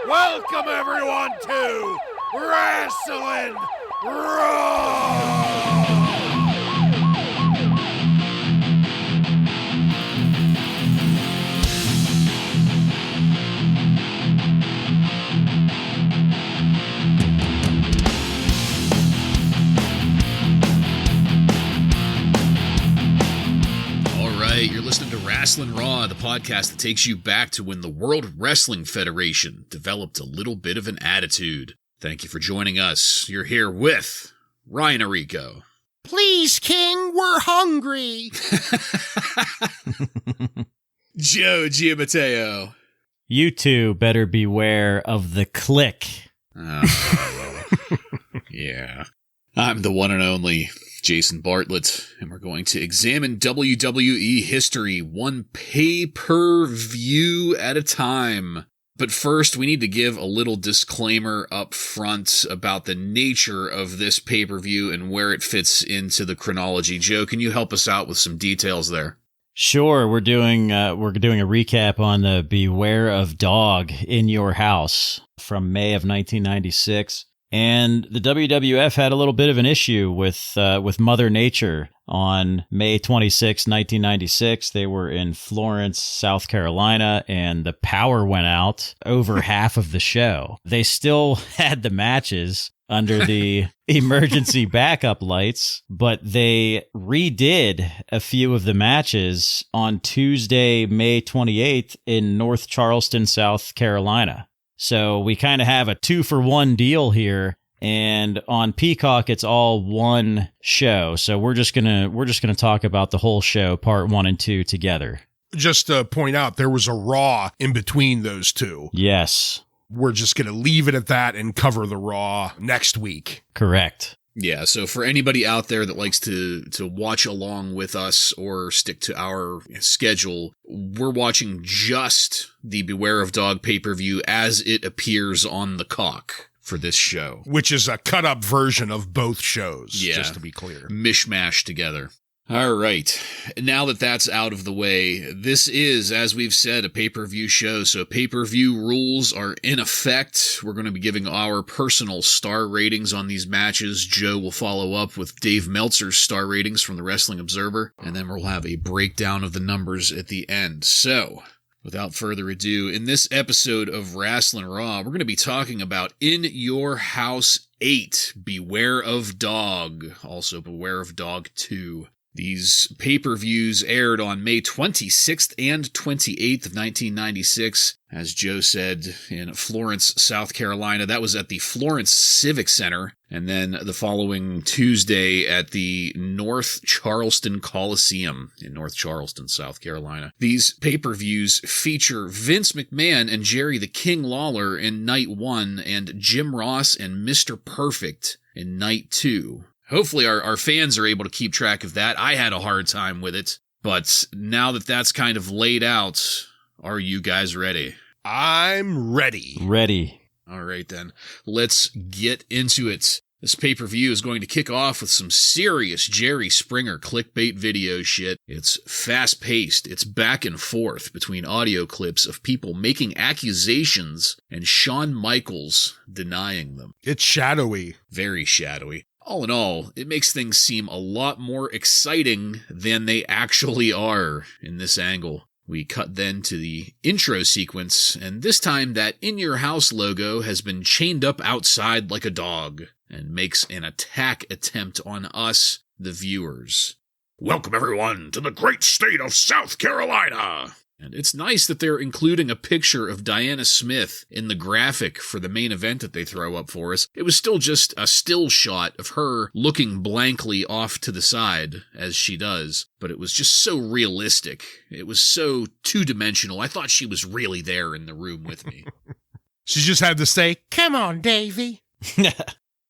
Welcome everyone to Wrasslin Raw! You're listening to Wrasslin Raw, the podcast that takes you back to when the World Wrestling Federation developed a little bit of an attitude. Thank you for joining us. You're here with Ryan Arico. Please, King, we're hungry. Joe Giammatteo. You two better beware of the click. Oh, yeah. I'm the one and only Jason Bartlett, and we're going to examine WWE history one pay-per-view at a time. But first, we need to give a little disclaimer up front about the nature of this pay-per-view and where it fits into the chronology. Joe, can you help us out with some details there? Sure, we're doing a recap on the Beware of Dog in Your House from May of 1996. And the WWF had a little bit of an issue with Mother Nature on May 26, 1996. They were in Florence, South Carolina, and the power went out over half of the show. They still had the matches under the emergency backup lights, but they redid a few of the matches on Tuesday, May 28th in North Charleston, South Carolina. So we kind of have a 2-for-1 deal here, and on Peacock it's all one show. So we're just gonna talk about the whole show, part 1 and 2 together. Just to point out, there was a Raw in between those two. Yes. We're just gonna leave it at that and cover the Raw next week. Correct. Yeah, so for anybody out there that likes to watch along with us or stick to our schedule, we're watching just the Beware of Dog pay-per-view as it appears on the cock for this show. Which is a cut-up version of both shows, just to be clear. Mishmash together. All right. Now that that's out of the way, this is, as we've said, a pay-per-view show, so pay-per-view rules are in effect. We're going to be giving our personal star ratings on these matches. Joe will follow up with Dave Meltzer's star ratings from the Wrestling Observer, and then we'll have a breakdown of the numbers at the end. So, without further ado, in this episode of Wrasslin Raw, we're going to be talking about In Your House 8, Beware of Dog, also Beware of Dog 2. These pay-per-views aired on May 26th and 28th of 1996, as Joe said, in Florence, South Carolina. That was at the Florence Civic Center, and then the following Tuesday at the North Charleston Coliseum in North Charleston, South Carolina. These pay-per-views feature Vince McMahon and Jerry the King Lawler in Night 1 and Jim Ross and Mr. Perfect in Night 2. Hopefully our fans are able to keep track of that. I had a hard time with it, but now that that's kind of laid out, are you guys ready? I'm ready. Ready. All right, then. Let's get into it. This pay-per-view is going to kick off with some serious Jerry Springer clickbait video shit. It's fast-paced. It's back and forth between audio clips of people making accusations and Shawn Michaels denying them. It's shadowy. Very shadowy. All in all, it makes things seem a lot more exciting than they actually are in this angle. We cut then to the intro sequence, and this time that In Your House logo has been chained up outside like a dog and makes an attack attempt on us, the viewers. Welcome everyone to the great state of South Carolina! And it's nice that they're including a picture of Diana Smith in the graphic for the main event that they throw up for us. It was still just a still shot of her looking blankly off to the side, as she does, but it was just so realistic. It was so two-dimensional. I thought she was really there in the room with me. She just had to say, "Come on, Davey."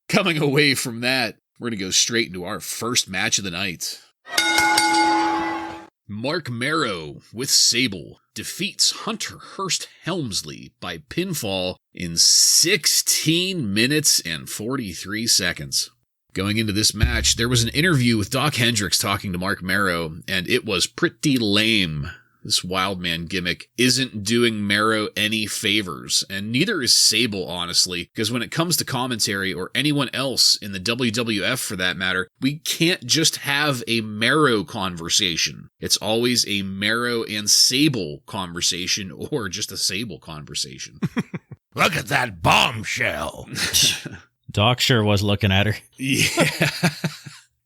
Coming away from that, we're going to go straight into our first match of the night. Mark Marrow with Sable defeats Hunter Hurst Helmsley by pinfall in 16 minutes and 43 seconds. Going into this match, there was an interview with Doc Hendricks talking to Mark Marrow, and it was pretty lame. This wild man gimmick isn't doing Marrow any favors, and neither is Sable, honestly, because when it comes to commentary or anyone else in the WWF for that matter, we can't just have a Marrow conversation. It's always a Marrow and Sable conversation or just a Sable conversation. Look at that bombshell. Doc sure was looking at her. Yeah.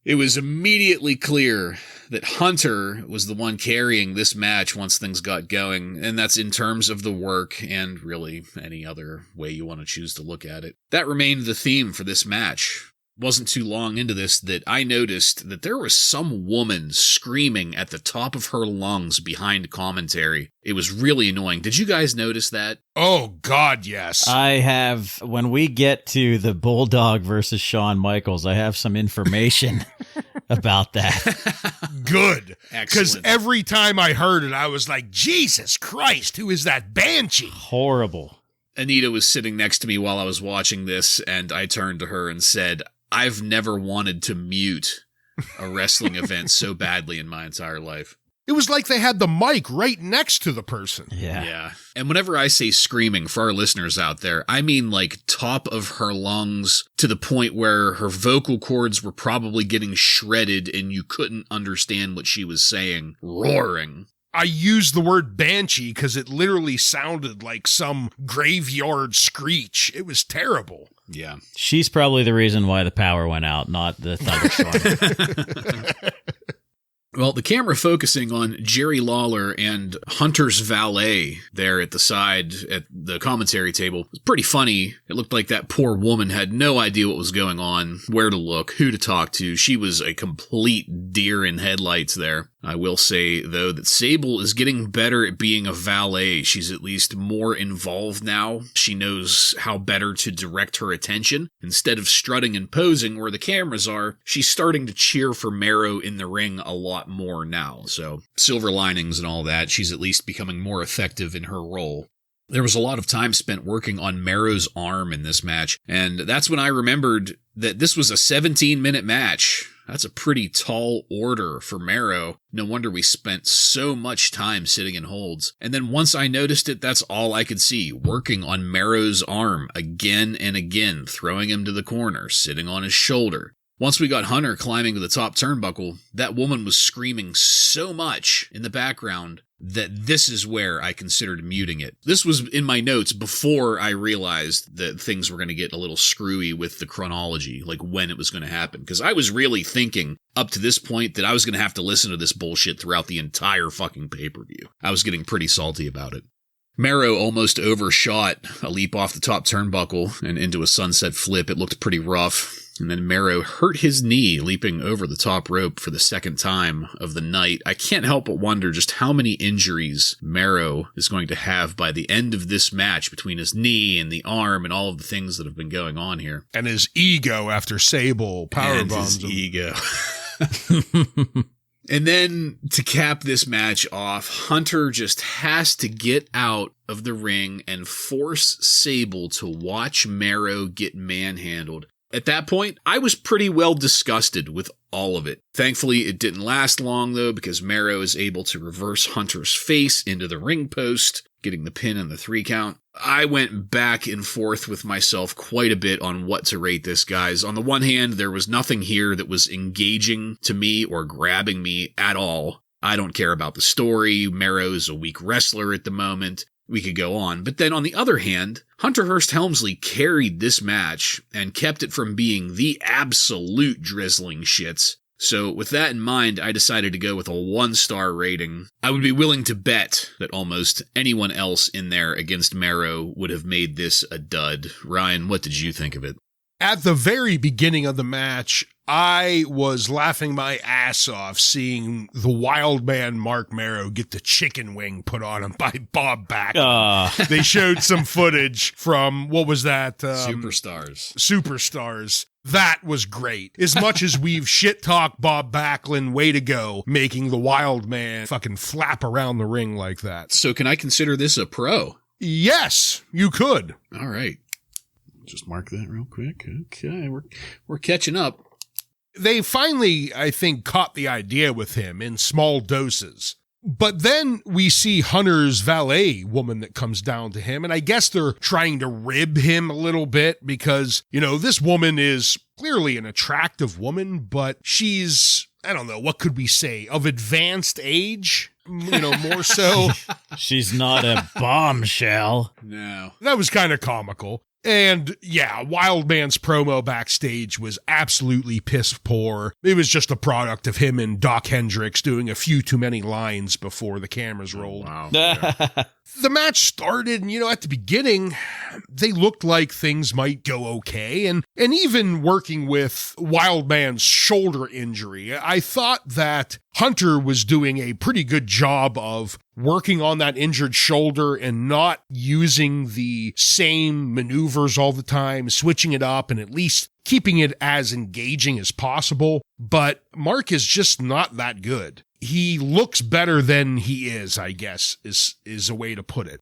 It was immediately clear that Hunter was the one carrying this match once things got going, and that's in terms of the work and really any other way you want to choose to look at it. That remained the theme for this match. Wasn't too long into this that I noticed that there was some woman screaming at the top of her lungs behind commentary. It was really annoying. Did you guys notice that? Oh, God, yes. I have, when we get to the Bulldog versus Shawn Michaels, I have some information about that. Good. Because Excellent. every time I heard it, I was like, Jesus Christ, who is that banshee? Horrible. Anita was sitting next to me while I was watching this, and I turned to her and said, I've never wanted to mute a wrestling event so badly in my entire life. It was like they had the mic right next to the person. Yeah. And whenever I say screaming, for our listeners out there, I mean like top of her lungs to the point where her vocal cords were probably getting shredded and you couldn't understand what she was saying. Roaring. I used the word banshee because it literally sounded like some graveyard screech. It was terrible. Yeah. She's probably the reason why the power went out, not the thunderstorm. Well, the camera focusing on Jerry Lawler and Hunter's valet there at the side at the commentary table was pretty funny. It looked like that poor woman had no idea what was going on, where to look, who to talk to. She was a complete deer in headlights there. I will say, though, that Sable is getting better at being a valet. She's at least more involved now. She knows how better to direct her attention. Instead of strutting and posing where the cameras are, she's starting to cheer for Marrow in the ring a lot more now. So, silver linings and all that. She's at least becoming more effective in her role. There was a lot of time spent working on Marrow's arm in this match, and that's when I remembered that this was a 17-minute match. That's a pretty tall order for Marrow. No wonder we spent so much time sitting in holds. And then once I noticed it, that's all I could see, working on Marrow's arm again and again, throwing him to the corner, sitting on his shoulder. Once we got Hunter climbing to the top turnbuckle, that woman was screaming so much in the background that this is where I considered muting it. This was in my notes before I realized that things were going to get a little screwy with the chronology, like when it was going to happen. Because I was really thinking up to this point that I was going to have to listen to this bullshit throughout the entire fucking pay-per-view. I was getting pretty salty about it. Marrow almost overshot a leap off the top turnbuckle and into a sunset flip. It looked pretty rough. And then Marrow hurt his knee leaping over the top rope for the second time of the night. I can't help but wonder just how many injuries Marrow is going to have by the end of this match between his knee and the arm and all of the things that have been going on here. And his ego after Sable powerbombs him. Ego. And then to cap this match off, Hunter just has to get out of the ring and force Sable to watch Marrow get manhandled. At that point, I was pretty well disgusted with all of it. Thankfully, it didn't last long, though, because Marrow is able to reverse Hunter's face into the ring post, getting the pin and the 3 count. I went back and forth with myself quite a bit on what to rate this, guys. On the one hand, there was nothing here that was engaging to me or grabbing me at all. I don't care about the story. Marrow's a weak wrestler at the moment. We could go on. But then on the other hand, Hunter Hurst Helmsley carried this match and kept it from being the absolute drizzling shits. So with that in mind, I decided to go with a 1-star rating. I would be willing to bet that almost anyone else in there against Marrow would have made this a dud. Ryan, what did you think of it? At the very beginning of the match, I was laughing my ass off seeing the wild man Mark Marrow get the chicken wing put on him by Bob Backlund. They showed some footage from, what was that? Superstars. That was great. As much as we've shit-talked Bob Backlund, way to go, making the wild man fucking flap around the ring like that. So can I consider this a pro? Yes, you could. All right. Just mark that real quick. Okay, we're catching up. They finally, I think, caught the idea with him in small doses. But then we see Hunter's valet woman that comes down to him, and I guess they're trying to rib him a little bit because, this woman is clearly an attractive woman, but she's, I don't know, what could we say, of advanced age? More so. She's not a bombshell. No. That was kind of comical. And yeah, Wildman's promo backstage was absolutely piss poor. It was just a product of him and Doc Hendricks doing a few too many lines before the cameras rolled. Wow. Yeah. The match started, and, at the beginning, they looked like things might go okay. And even working with Wildman's shoulder injury, I thought that Hunter was doing a pretty good job of working on that injured shoulder and not using the same maneuvers all the time, switching it up and at least keeping it as engaging as possible. But Mark is just not that good. He looks better than he is, I guess, is a way to put it.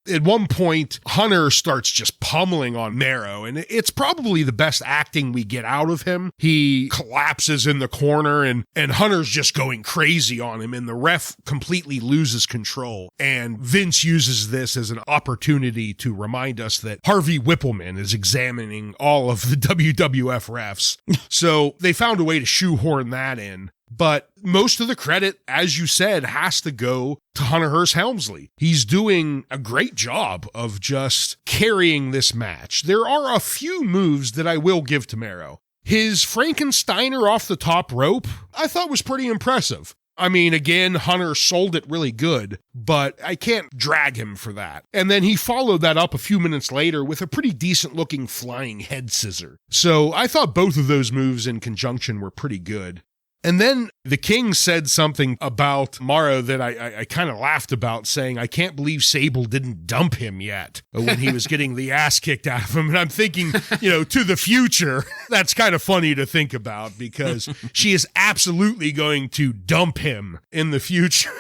At one point, Hunter starts just pummeling on Marrow, and it's probably the best acting we get out of him. He collapses in the corner, and Hunter's just going crazy on him, and the ref completely loses control. And Vince uses this as an opportunity to remind us that Harvey Whippleman is examining all of the WWF refs. So they found a way to shoehorn that in. But most of the credit, as you said, has to go to Hunter Hearst Helmsley. He's doing a great job of just carrying this match. There are a few moves that I will give to Marrow. His Frankensteiner off the top rope, I thought was pretty impressive. I mean, again, Hunter sold it really good, but I can't drag him for that. And then he followed that up a few minutes later with a pretty decent-looking flying head scissor. So I thought both of those moves in conjunction were pretty good. And then the King said something about Marrow that I kind of laughed about, saying, I can't believe Sable didn't dump him yet when he was getting the ass kicked out of him. And I'm thinking, to the future, that's kind of funny to think about because she is absolutely going to dump him in the future.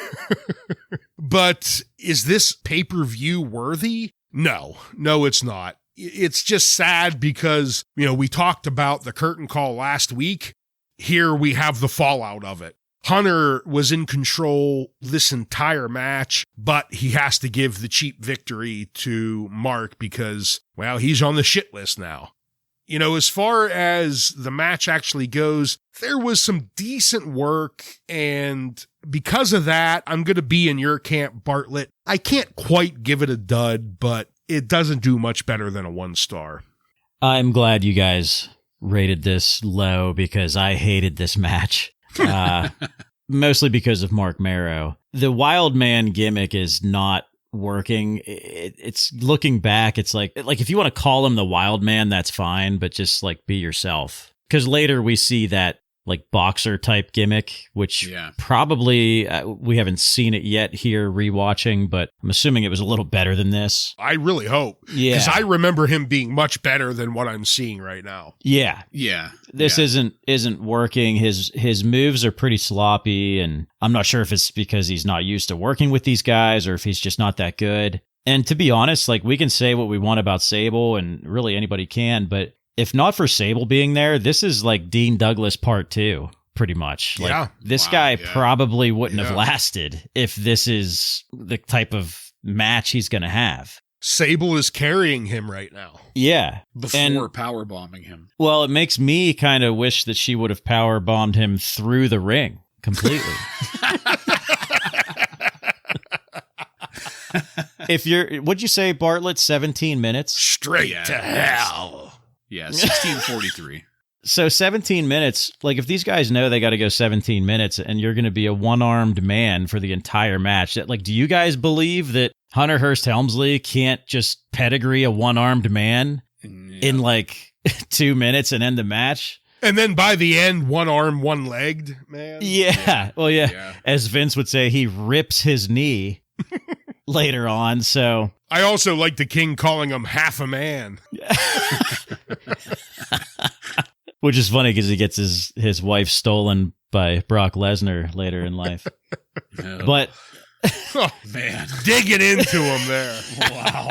But is this pay-per-view worthy? No, it's not. It's just sad because, we talked about the curtain call last week. Here we have the fallout of it. Hunter was in control this entire match, but he has to give the cheap victory to Mark because, well, he's on the shit list now. As far as the match actually goes, there was some decent work, and because of that, I'm going to be in your camp, Bartlett. I can't quite give it a dud, but it doesn't do much better than a 1 star. I'm glad you guys rated this low because I hated this match, mostly because of Mark Marrow. The Wild Man gimmick is not working. It's looking back, it's like if you want to call him the Wild Man, that's fine, but just be yourself. Because later we see that boxer type gimmick, which probably we haven't seen it yet here rewatching, but I'm assuming it was a little better than this. I really hope. Yeah. Because I remember him being much better than what I'm seeing right now. Yeah. Yeah. This isn't working. His moves are pretty sloppy, and I'm not sure if it's because he's not used to working with these guys or if he's just not that good. And to be honest, we can say what we want about Sable, and really anybody can, but if not for Sable being there, this is Dean Douglas Part 2, pretty much. This guy probably wouldn't have lasted if this is the type of match he's going to have. Sable is carrying him right now. Yeah. Before power bombing him. Well, it makes me kind of wish that she would have power bombed him through the ring completely. What'd you say, Bartlett, 17 minutes? Straight to hell. Yeah, 16:43. So 17 minutes, if these guys know they got to go 17 minutes and you're going to be a one-armed man for the entire match, do you guys believe that Hunter Hearst Helmsley can't just pedigree a one-armed man in 2 minutes and end the match? And then by the end, one arm, one legged, man. Yeah. Well, yeah. As Vince would say, he rips his knee later on, so... I also like the King calling him half a man. Which is funny because he gets his wife stolen by Brock Lesnar later in life. No. But... oh, man. Digging into him there. Wow.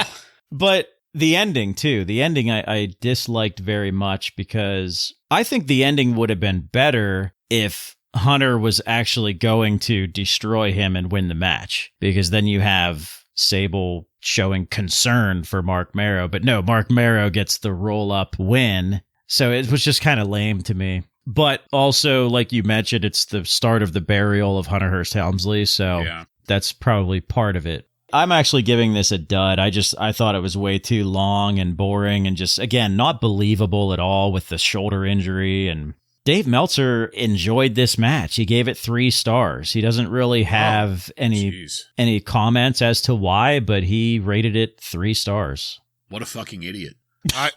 But the ending, too. The ending I disliked very much because I think the ending would have been better if Hunter was actually going to destroy him and win the match, because then you have Sable showing concern for Mark Marrow. But no, Mark Marrow gets the roll-up win. So it was just kind of lame to me. But also, like you mentioned, it's the start of the burial of Hunter Hurst Helmsley, so that's probably part of it. I'm actually giving this a dud. I thought it was way too long and boring and just, again, not believable at all with the shoulder injury. And Dave Meltzer enjoyed this match. He gave it 3 stars. He doesn't really have any comments as to why, but he rated it 3 stars. What a fucking idiot.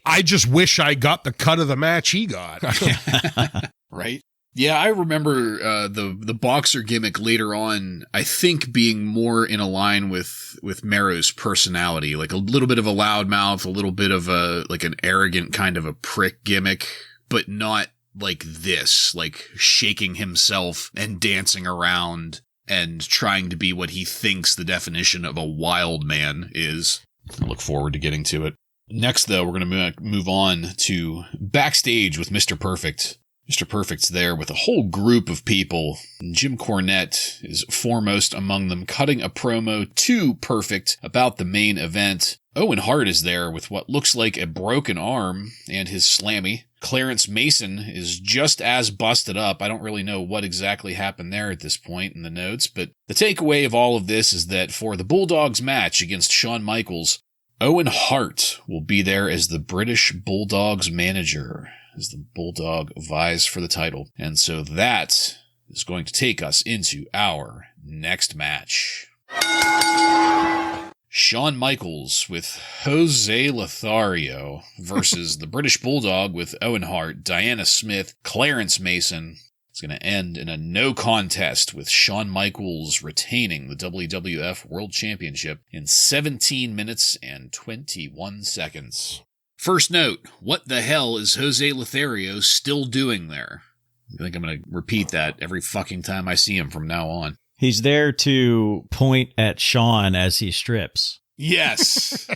I just wish I got the cut of the match he got. Right? Yeah, I remember the boxer gimmick later on, I think, being more in a line with Marrow's personality, like a little bit of a loudmouth, a little bit of an arrogant kind of a prick gimmick, but not like this, like shaking himself and dancing around and trying to be what he thinks the definition of a wild man is. I look forward to getting to it. Next, though, we're going to move on to backstage with Mr. Perfect. Mr. Perfect's there with a whole group of people. Jim Cornette is foremost among them, cutting a promo to Perfect about the main event. Owen Hart is there with what looks like a broken arm and his slammy. Clarence Mason is just as busted up. I don't really know what exactly happened there at this point in the notes, but the takeaway of all of this is that for the Bulldogs match against Shawn Michaels, Owen Hart will be there as the British Bulldog's manager, as the Bulldog vies for the title. And so that is going to take us into our next match. Shawn Michaels with Jose Lothario versus the British Bulldog with Owen Hart, Diana Smith, Clarence Mason. It's going to end in a no contest with Shawn Michaels retaining the WWF World Championship in 17 minutes and 21 seconds. First note, what the hell is Jose Lothario still doing there? I think I'm going to repeat that every fucking time I see him from now on. He's there to point at Shawn as he strips. Yes.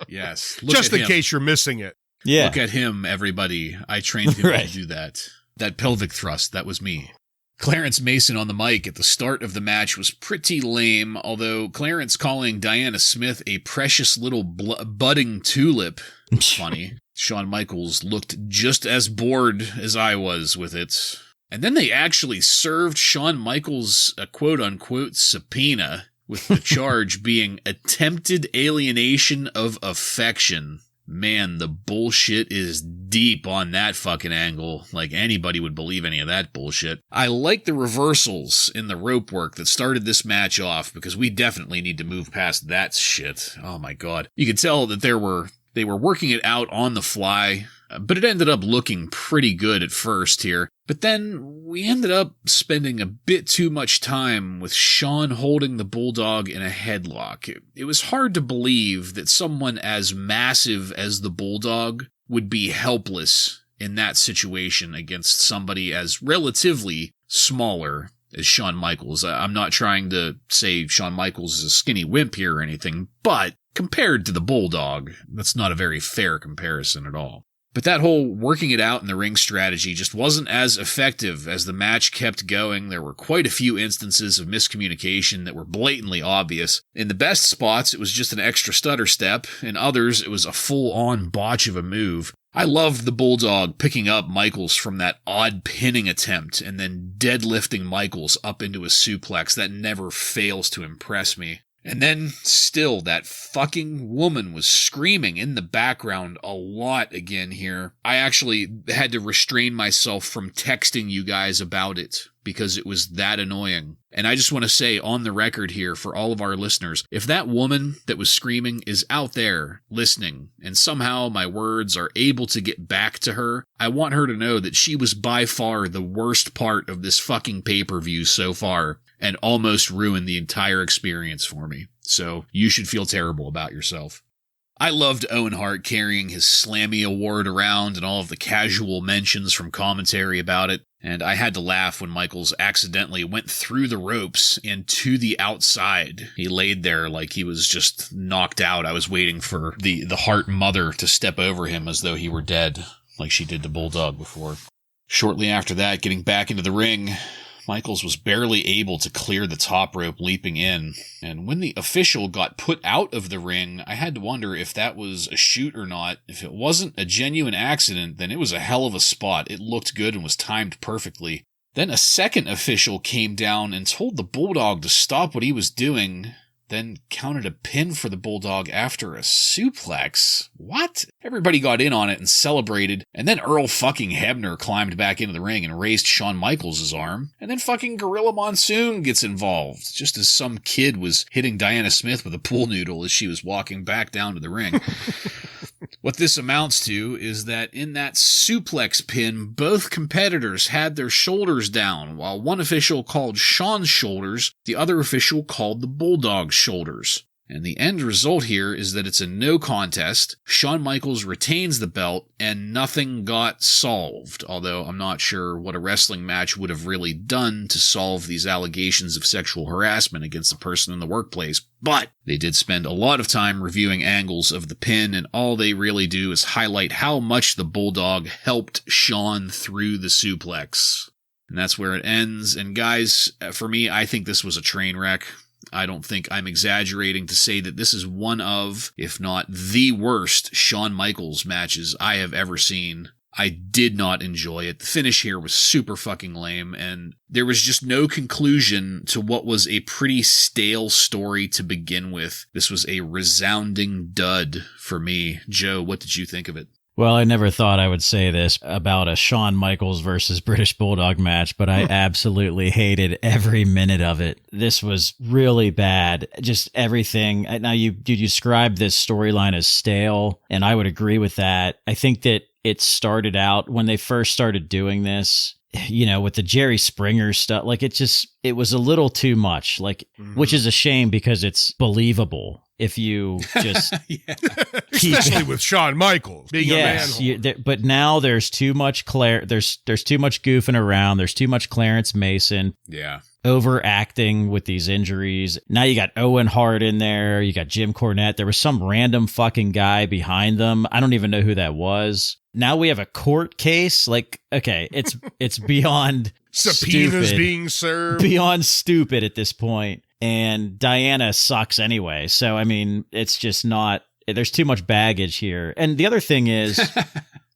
Yes. Just in case you're missing it. Yeah. Look at him, everybody. I trained him to do that. That pelvic thrust, that was me. Clarence Mason on the mic at the start of the match was pretty lame, although Clarence calling Diana Smith a precious little budding tulip was funny. Shawn Michaels looked just as bored as I was with it. And then they actually served Shawn Michaels a quote-unquote subpoena, with the charge being attempted alienation of affection. Man, the bullshit is deep on that fucking angle. Like anybody would believe any of that bullshit. I like the reversals in the rope work that started this match off, because we definitely need to move past that shit. Oh my god. You could tell that they were working it out on the fly, but it ended up looking pretty good at first here. But then we ended up spending a bit too much time with Shawn holding the Bulldog in a headlock. It was hard to believe that someone as massive as the Bulldog would be helpless in that situation against somebody as relatively smaller as Shawn Michaels. I'm not trying to say Shawn Michaels is a skinny wimp here or anything, but compared to the Bulldog, that's not a very fair comparison at all. But that whole working it out in the ring strategy just wasn't as effective as the match kept going. There were quite a few instances of miscommunication that were blatantly obvious. In the best spots, it was just an extra stutter step. In others, it was a full-on botch of a move. I loved the Bulldog picking up Michaels from that odd pinning attempt and then deadlifting Michaels up into a suplex. That never fails to impress me. And then, still, that fucking woman was screaming in the background a lot again here. I actually had to restrain myself from texting you guys about it, because it was that annoying. And I just want to say on the record here for all of our listeners, if that woman that was screaming is out there listening, and somehow my words are able to get back to her, I want her to know that she was by far the worst part of this fucking pay-per-view so far, and almost ruined the entire experience for me. So you should feel terrible about yourself. I loved Owen Hart carrying his Slammy Award around and all of the casual mentions from commentary about it. And I had to laugh when Michaels accidentally went through the ropes and to the outside. He laid there like he was just knocked out. I was waiting for the Hart mother to step over him as though he were dead, like she did to Bulldog before. Shortly after that, getting back into the ring, Michaels was barely able to clear the top rope leaping in, and when the official got put out of the ring, I had to wonder if that was a shoot or not. If it wasn't a genuine accident, then it was a hell of a spot. It looked good and was timed perfectly. Then a second official came down and told the Bulldog to stop what he was doing, then counted a pin for the Bulldog after a suplex. What? Everybody got in on it and celebrated, and then Earl fucking Hebner climbed back into the ring and raised Shawn Michaels' arm, and then fucking Gorilla Monsoon gets involved, just as some kid was hitting Diana Smith with a pool noodle as she was walking back down to the ring. What this amounts to is that in that suplex pin, both competitors had their shoulders down, while one official called Shawn's shoulders, the other official called the Bulldog's shoulders. And the end result here is that it's a no contest. Shawn Michaels retains the belt, and nothing got solved, although I'm not sure what a wrestling match would have really done to solve these allegations of sexual harassment against the person in the workplace. But they did spend a lot of time reviewing angles of the pin, and all they really do is highlight how much the Bulldog helped Shawn through the suplex. And that's where it ends. And guys, for me, I think this was a train wreck. I don't think I'm exaggerating to say that this is one of, if not the worst, Shawn Michaels matches I have ever seen. I did not enjoy it. The finish here was super fucking lame, and there was just no conclusion to what was a pretty stale story to begin with. This was a resounding dud for me. Joe, what did you think of it? Well, I never thought I would say this about a Shawn Michaels versus British Bulldog match, but I absolutely hated every minute of it. This was really bad. Just everything. Now, you described this storyline as stale, and I would agree with that. I think that it started out when they first started doing this, you know, with the Jerry Springer stuff. Like, it was a little too much, like, which is a shame because it's believable. If you just especially with Shawn Michaels being a manhole. But now there's too much there's too much goofing around. There's too much Clarence Mason. Yeah. Overacting with these injuries. Now you got Owen Hart in there. You got Jim Cornette. There was some random fucking guy behind them. I don't even know who that was. Now we have a court case. Like, okay, it's beyond subpoenas stupid, being served. Beyond stupid at this point. And Diana sucks anyway. So, I mean, it's just not, there's too much baggage here. And the other thing is,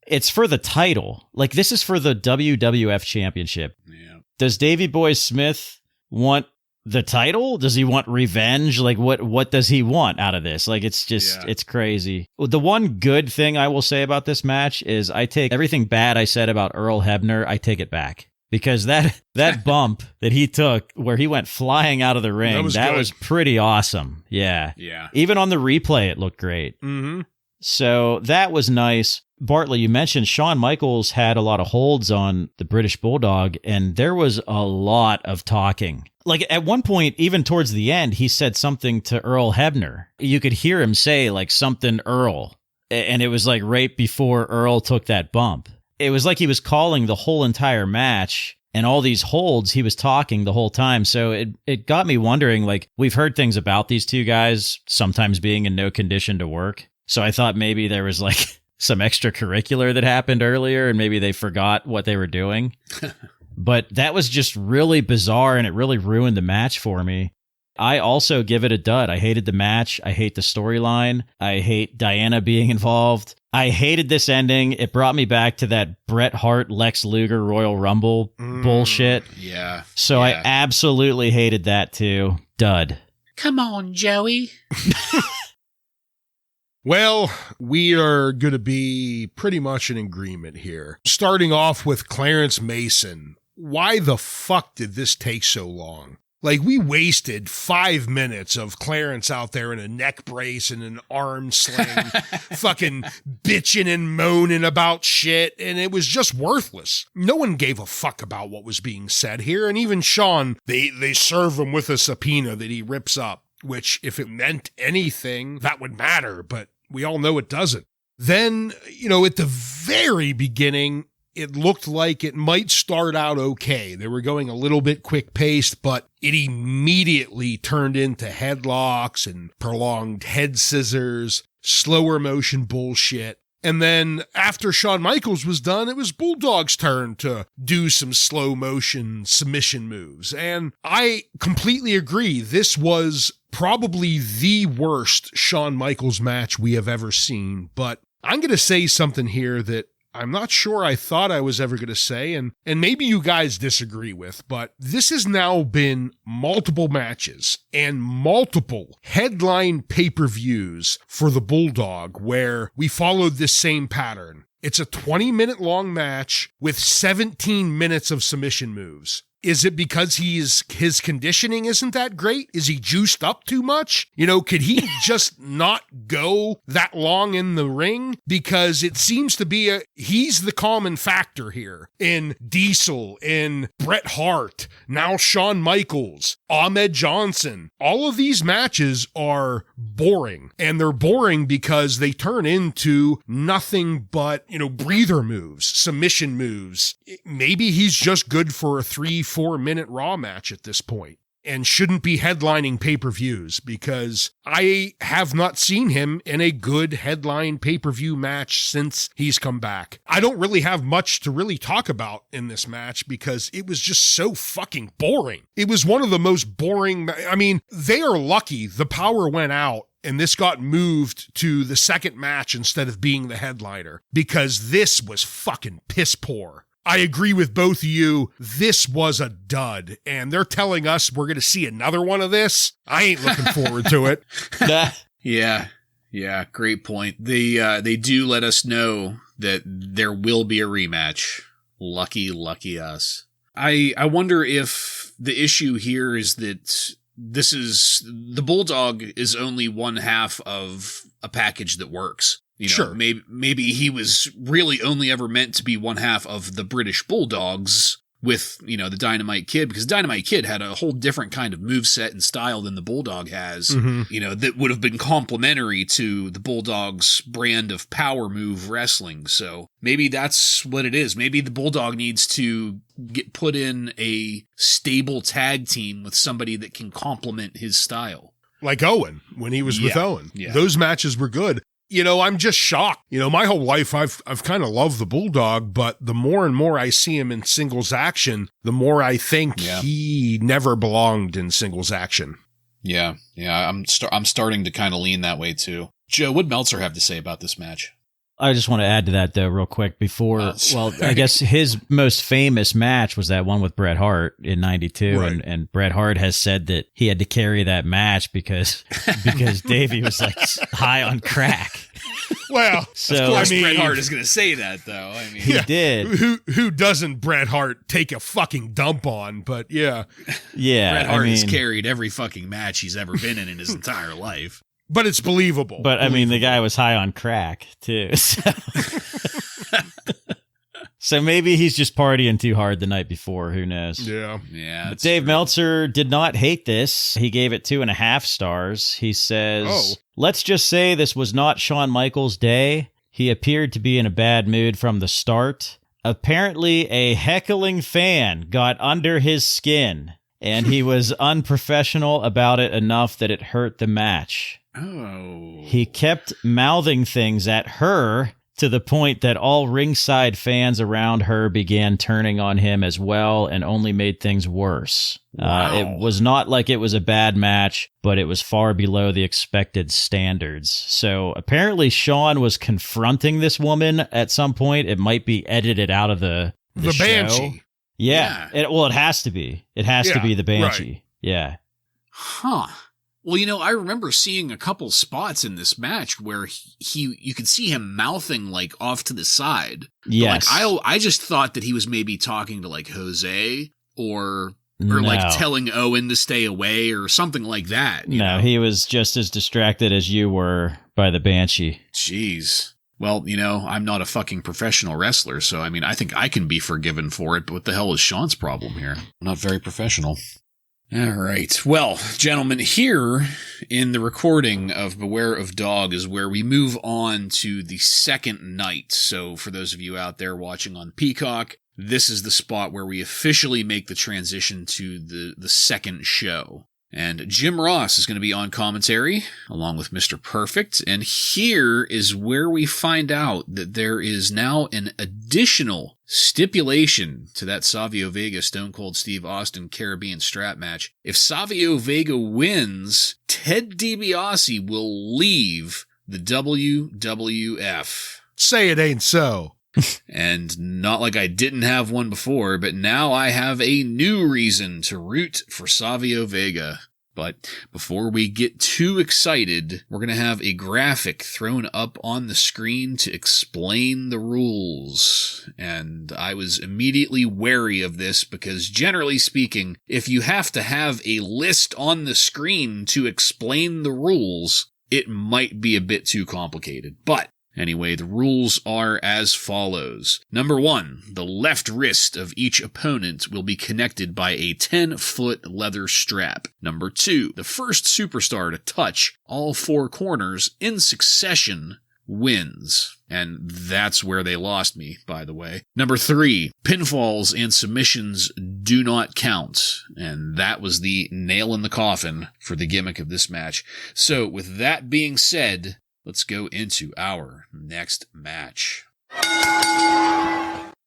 it's for the title. Like, this is for the WWF Championship. Yeah. Does Davey Boy Smith want the title? Does he want revenge? Like, what does he want out of this? Like, it's just, It's crazy. The one good thing I will say about this match is I take everything bad I said about Earl Hebner, I take it back. Because that bump that he took where he went flying out of the ring, that was pretty awesome. Yeah. Yeah. Even on the replay, it looked great. Mm-hmm. So that was nice. Bartley, you mentioned Shawn Michaels had a lot of holds on the British Bulldog, and there was a lot of talking. Like, at one point, even towards the end, he said something to Earl Hebner. You could hear him say, like, something Earl. And it was, like, right before Earl took that bump. It was like he was calling the whole entire match, and all these holds, he was talking the whole time. So it got me wondering, like, we've heard things about these two guys sometimes being in no condition to work. So I thought maybe there was, like, some extracurricular that happened earlier, and maybe they forgot what they were doing. But that was just really bizarre, and it really ruined the match for me. I also give it a dud. I hated the match. I hate the storyline. I hate Diana being involved. I hated this ending. It brought me back to that Bret Hart, Lex Luger Royal Rumble bullshit. Yeah. So I absolutely hated that too. Dud. Come on, Joey. Well, we are going to be pretty much in agreement here. Starting off with Clarence Mason. Why the fuck did this take so long? Like, we wasted 5 minutes of Clarence out there in a neck brace and an arm sling, fucking bitching and moaning about shit, and it was just worthless. No one gave a fuck about what was being said here, and even Shawn, they serve him with a subpoena that he rips up, which, if it meant anything, that would matter, but we all know it doesn't. Then, you know, at the very beginning, it looked like it might start out okay. They were going a little bit quick-paced, but it immediately turned into headlocks and prolonged head scissors, slower motion bullshit. And then after Shawn Michaels was done, it was Bulldog's turn to do some slow motion submission moves. And I completely agree. This was probably the worst Shawn Michaels match we have ever seen. But I'm going to say something here that I'm not sure I thought I was ever going to say, and maybe you guys disagree with, but this has now been multiple matches and multiple headline pay-per-views for the Bulldog where we followed this same pattern. It's a 20-minute long match with 17 minutes of submission moves. Is it because his conditioning isn't that great? Is he juiced up too much? Could he just not go that long in the ring? Because it seems to be he's the common factor here in Diesel, in Bret Hart, now Shawn Michaels, Ahmed Johnson. All of these matches are boring, and they're boring because they turn into nothing but, breather moves, submission moves. Maybe he's just good for a 3-4 minute Raw match at this point and shouldn't be headlining pay-per-views, because I have not seen him in a good headline pay-per-view match since he's come back. I don't really have much to really talk about in this match because it was just so fucking boring. It was one of the most boring. I mean, they are lucky the power went out and this got moved to the second match instead of being the headliner, because this was fucking piss poor. I agree with both of you. This was a dud, and they're telling us we're going to see another one of this. I ain't looking forward to it. Yeah, great point. They do let us know that there will be a rematch. Lucky us. I wonder if the issue here is that the Bulldog is only one half of a package that works. Sure. Maybe he was really only ever meant to be one half of the British Bulldogs with, the Dynamite Kid, because Dynamite Kid had a whole different kind of moveset and style than the Bulldog has, that would have been complementary to the Bulldog's brand of power move wrestling. So maybe that's what it is. Maybe the Bulldog needs to get put in a stable tag team with somebody that can complement his style. Like Owen, when he was with Owen. Yeah. Those matches were good. I'm just shocked. My whole life I've kind of loved the Bulldog, but the more and more I see him in singles action, the more I think he never belonged in singles action. Yeah. I'm starting to kind of lean that way too. Joe, what'd Meltzer have to say about this match? I just want to add to that, though, real quick before. I guess his most famous match was that one with Bret Hart in '92, right. and Bret Hart has said that he had to carry that match because Davey was like high on crack. Well, so, of course, Bret Hart is going to say that, though. I mean, he did. Who doesn't Bret Hart take a fucking dump on? But yeah. Bret Hart has carried every fucking match he's ever been in his entire life. But it's believable. But, I mean, the guy was high on crack, too. So maybe he's just partying too hard the night before. Who knows? Yeah. But Dave Meltzer did not hate this. He gave it 2.5 stars. He says, let's just say this was not Shawn Michaels' day. He appeared to be in a bad mood from the start. Apparently, a heckling fan got under his skin, and he was unprofessional about it enough that it hurt the match. Oh. He kept mouthing things at her to the point that all ringside fans around her began turning on him as well and only made things worse. Wow. It was not like it was a bad match, but it was far below the expected standards. So apparently Shawn was confronting this woman at some point. It might be edited out of the show. Banshee. Yeah. It has to be. It has to be the Banshee. Right. Yeah. Huh. Well, I remember seeing a couple spots in this match where you could see him mouthing like off to the side. Yes. But, I just thought that he was maybe talking to like Jose or like telling Owen to stay away or something like that. You know? He was just as distracted as you were by the Banshee. Jeez. Well, I'm not a fucking professional wrestler, so I think I can be forgiven for it, but what the hell is Shawn's problem here? I'm not very professional. All right. Well, gentlemen, here in the recording of Beware of Dog is where we move on to the second night. So for those of you out there watching on Peacock, this is the spot where we officially make the transition to the second show. And Jim Ross is going to be on commentary, along with Mr. Perfect. And here is where we find out that there is now an additional stipulation to that Savio Vega Stone Cold Steve Austin Caribbean strap match. If Savio Vega wins, Ted DiBiase will leave the WWF. Say it ain't so. And not like I didn't have one before, but now I have a new reason to root for Savio Vega. But before we get too excited, we're going to have a graphic thrown up on the screen to explain the rules. And I was immediately wary of this because generally speaking, if you have to have a list on the screen to explain the rules, it might be a bit too complicated. But anyway, the rules are as follows. Number 1, the left wrist of each opponent will be connected by a 10-foot leather strap. Number 2, the first superstar to touch all 4 corners in succession wins. And that's where they lost me, by the way. Number 3, pinfalls and submissions do not count. And that was the nail in the coffin for the gimmick of this match. So with that being said, let's go into our next match.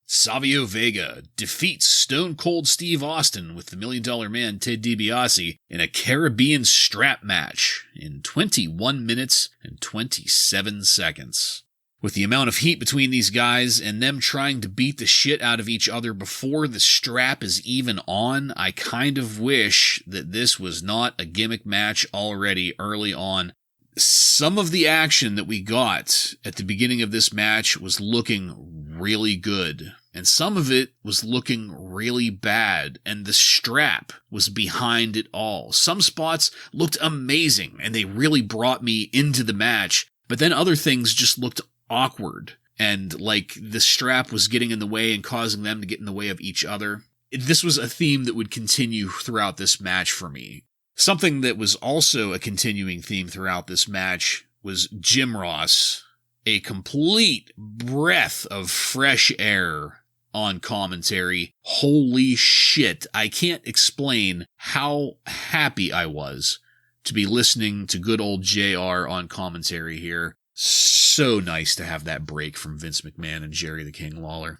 Savio Vega defeats Stone Cold Steve Austin with the $1 Million Man Ted DiBiase in a Caribbean strap match in 21 minutes and 27 seconds. With the amount of heat between these guys and them trying to beat the shit out of each other before the strap is even on, I kind of wish that this was not a gimmick match already early on. Some of the action that we got at the beginning of this match was looking really good, and some of it was looking really bad, and the strap was behind it all. Some spots looked amazing, and they really brought me into the match, but then other things just looked awkward, and like the strap was getting in the way and causing them to get in the way of each other. This was a theme that would continue throughout this match for me. Something that was also a continuing theme throughout this match was Jim Ross, a complete breath of fresh air on commentary. Holy shit, I can't explain how happy I was to be listening to good old JR on commentary here. So nice to have that break from Vince McMahon and Jerry the King Lawler.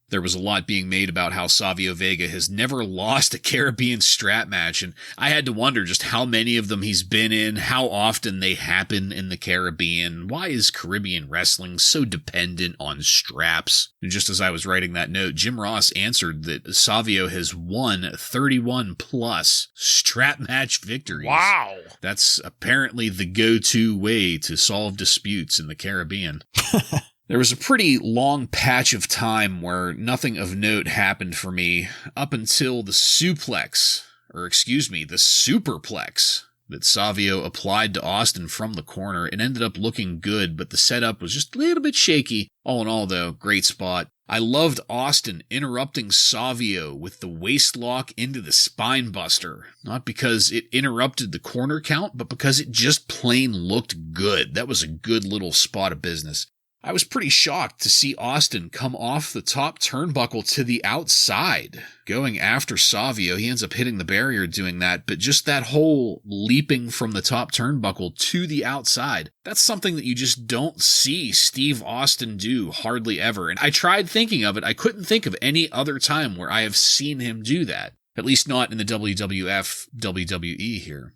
There was a lot being made about how Savio Vega has never lost a Caribbean strap match, and I had to wonder just how many of them he's been in, how often they happen in the Caribbean. Why is Caribbean wrestling so dependent on straps? And just as I was writing that note, Jim Ross answered that Savio has won 31 plus strap match victories. Wow. That's apparently the go-to way to solve disputes in the Caribbean. There was a pretty long patch of time where nothing of note happened for me up until the superplex that Savio applied to Austin from the corner. It ended up looking good, but the setup was just a little bit shaky. All in all, though, great spot. I loved Austin interrupting Savio with the waist lock into the spine buster. Not because it interrupted the corner count, but because it just plain looked good. That was a good little spot of business. I was pretty shocked to see Austin come off the top turnbuckle to the outside. Going after Savio, he ends up hitting the barrier doing that, but just that whole leaping from the top turnbuckle to the outside, that's something that you just don't see Steve Austin do hardly ever. And I tried thinking of it. I couldn't think of any other time where I have seen him do that, at least not in the WWF, WWE here.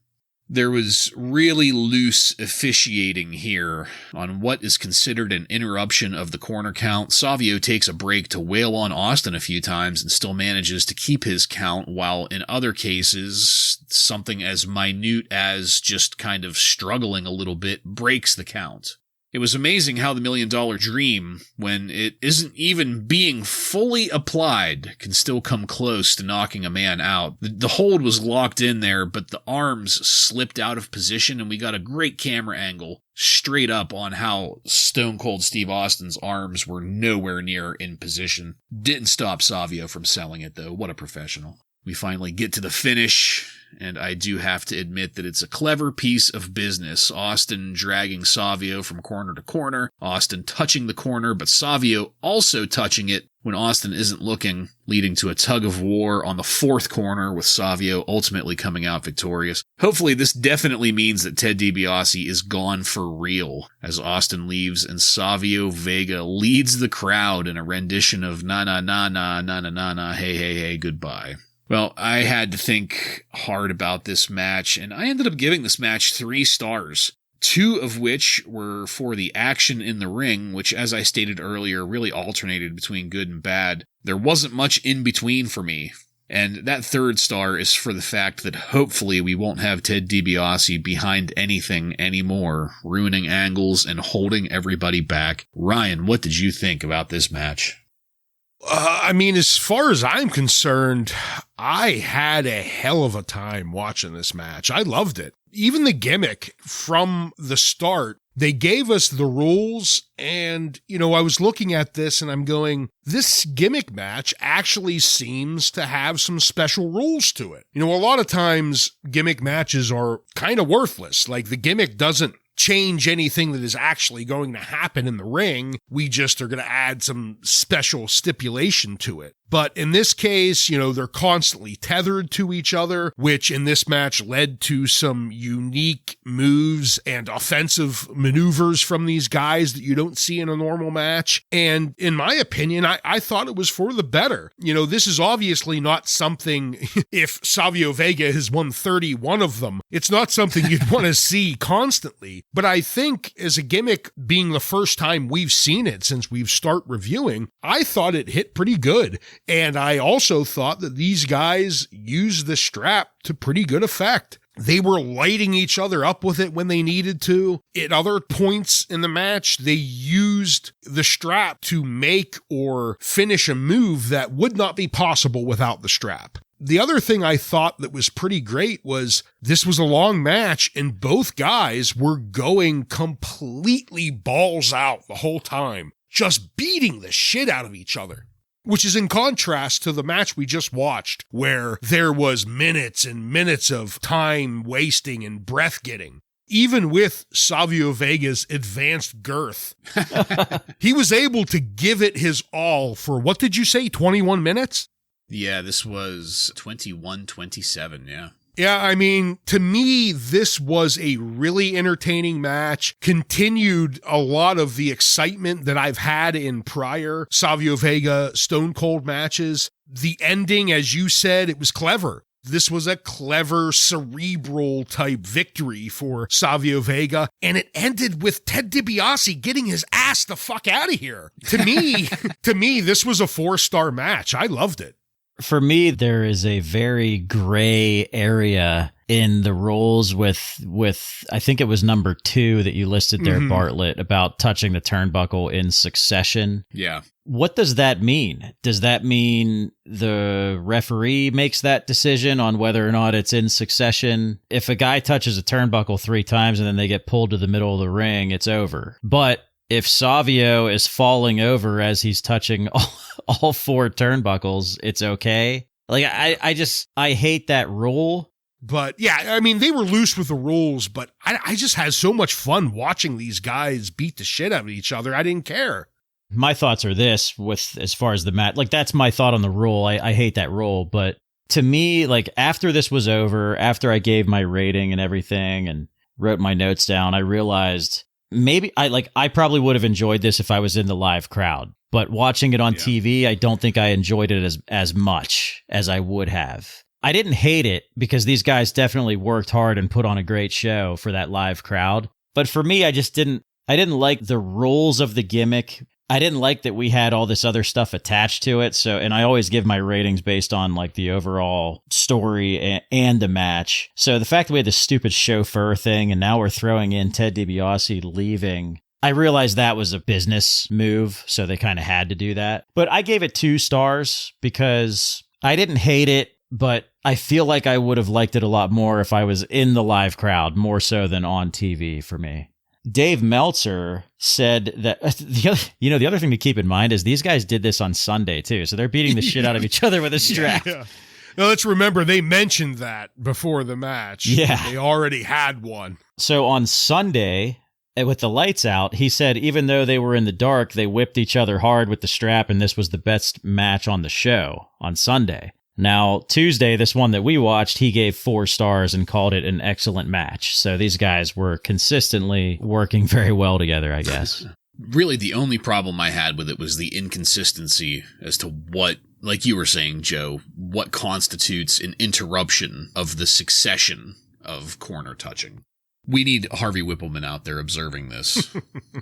There was really loose officiating here on what is considered an interruption of the corner count. Savio takes a break to wail on Austin a few times and still manages to keep his count, while in other cases, something as minute as just kind of struggling a little bit breaks the count. It was amazing how the $1 Million Dream, when it isn't even being fully applied, can still come close to knocking a man out. The hold was locked in there, but the arms slipped out of position, and we got a great camera angle straight up on how Stone Cold Steve Austin's arms were nowhere near in position. Didn't stop Savio from selling it, though. What a professional. We finally get to the finish, and I do have to admit that it's a clever piece of business. Austin dragging Savio from corner to corner, Austin touching the corner, but Savio also touching it when Austin isn't looking, leading to a tug of war on the fourth corner with Savio ultimately coming out victorious. Hopefully this definitely means that Ted DiBiase is gone for real as Austin leaves and Savio Vega leads the crowd in a rendition of na na na na na na na na hey hey hey goodbye. Well, I had to think hard about this match, and I ended up giving this match 3 stars. 2 of which were for the action in the ring, which, as I stated earlier, really alternated between good and bad. There wasn't much in between for me. And that 3rd star is for the fact that hopefully we won't have Ted DiBiase behind anything anymore, ruining angles and holding everybody back. Ryan, what did you think about this match? I mean, as far as I'm concerned, I had a hell of a time watching this match. I loved it. Even the gimmick from the start, they gave us the rules, and, I was looking at this and I'm going, this gimmick match actually seems to have some special rules to it. A lot of times gimmick matches are kind of worthless. Like, the gimmick doesn't change anything that is actually going to happen in the ring. We just are going to add some special stipulation to it. But in this case, they're constantly tethered to each other, which in this match led to some unique moves and offensive maneuvers from these guys that you don't see in a normal match. And in my opinion, I thought it was for the better. This is obviously not something, if Savio Vega has won 31 of them, it's not something you'd want to see constantly. But I think as a gimmick, being the first time we've seen it since we've started reviewing, I thought it hit pretty good. And I also thought that these guys used the strap to pretty good effect. They were lighting each other up with it when they needed to. At other points in the match, they used the strap to make or finish a move that would not be possible without the strap. The other thing I thought that was pretty great was this was a long match and both guys were going completely balls out the whole time, just beating the shit out of each other. Which is in contrast to the match we just watched, where there was minutes and minutes of time wasting and breath getting. Even with Savio Vega's advanced girth, he was able to give it his all for, what did you say, 21 minutes? Yeah, this was 21-27, yeah. Yeah, I mean, to me, this was a really entertaining match, continued a lot of the excitement that I've had in prior Savio Vega Stone Cold matches. The ending, as you said, it was clever. This was a clever, cerebral type victory for Savio Vega, and it ended with Ted DiBiase getting his ass the fuck out of here. To me, this was a 4-star match. I loved it. For me, there is a very gray area in the rules with I think it was number 2 that you listed there, Bartlett, about touching the turnbuckle in succession. Yeah. What does that mean? Does that mean the referee makes that decision on whether or not it's in succession? If a guy touches a turnbuckle 3 times and then they get pulled to the middle of the ring, it's over. But if Savio is falling over as he's touching all 4 turnbuckles, it's okay. Like, I hate that rule. But yeah, I mean, they were loose with the rules, but I just had so much fun watching these guys beat the shit out of each other. I didn't care. My thoughts are this with as far as the match. Like, that's my thought on the rule. I hate that rule. But to me, like, after this was over, after I gave my rating and everything and wrote my notes down, I realized maybe I probably would have enjoyed this if I was in the live crowd, but watching it on TV, I don't think I enjoyed it as much as I would have. I didn't hate it because these guys definitely worked hard and put on a great show for that live crowd. But for me, I didn't like the rules of the gimmick. I didn't like that we had all this other stuff attached to it. So, and I always give my ratings based on like the overall story and the match. So the fact that we had this stupid chauffeur thing and now we're throwing in Ted DiBiase leaving, I realized that was a business move. So they kind of had to do that. But I gave it 2 stars because I didn't hate it, but I feel like I would have liked it a lot more if I was in the live crowd, more so than on TV for me. Dave Meltzer said that the other thing to keep in mind is these guys did this on Sunday too, so they're beating the shit out of each other with a strap. Yeah. Now, let's remember, they mentioned that before the match. Yeah. They already had one. So on Sunday, with the lights out, he said even though they were in the dark, they whipped each other hard with the strap, and this was the best match on the show on Sunday. Now, Tuesday, this one that we watched, he gave 4 stars and called it an excellent match. So these guys were consistently working very well together, I guess. Really, the only problem I had with it was the inconsistency as to what, like you were saying, Joe, what constitutes an interruption of the succession of corner touching. We need Harvey Whippleman out there observing this.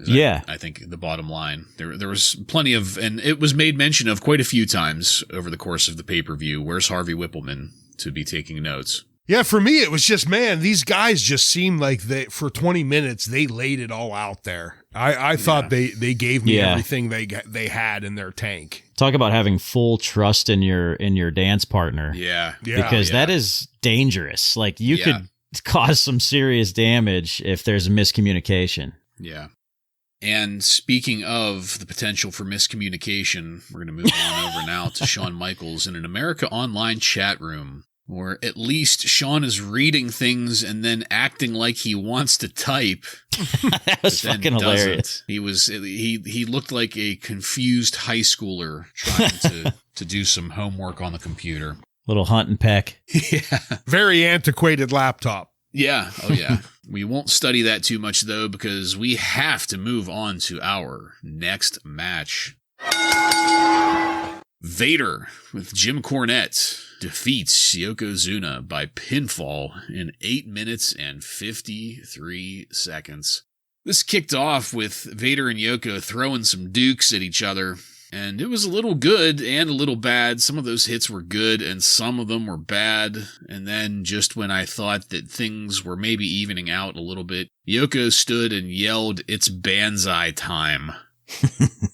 Yeah. I think the bottom line. There was plenty of, and it was made mention of quite a few times over the course of the pay-per-view. Where's Harvey Whippleman to be taking notes? Yeah, for me, it was just, man, these guys just seemed like for 20 minutes, they laid it all out there. I thought they gave me everything they had in their tank. Talk about having full trust in your dance partner. Yeah. Because that is dangerous. Like, you could cause some serious damage if there's a miscommunication. Yeah. And speaking of the potential for miscommunication, we're going to move on over now to Shawn Michaels in an America Online chat room, or at least Shawn is reading things and then acting like he wants to type. That was fucking hilarious. He looked like a confused high schooler trying to do some homework on the computer. Little hunt and peck. Yeah. Very antiquated laptop. Yeah. Oh, yeah. We won't study that too much, though, because we have to move on to our next match. Vader with Jim Cornette defeats Yokozuna by pinfall in 8 minutes and 53 seconds. This kicked off with Vader and Yoko throwing some dukes at each other, and it was a little good and a little bad. Some of those hits were good and some of them were bad. And then just when I thought that things were maybe evening out a little bit, Yoko stood and yelled, "It's Banzai time."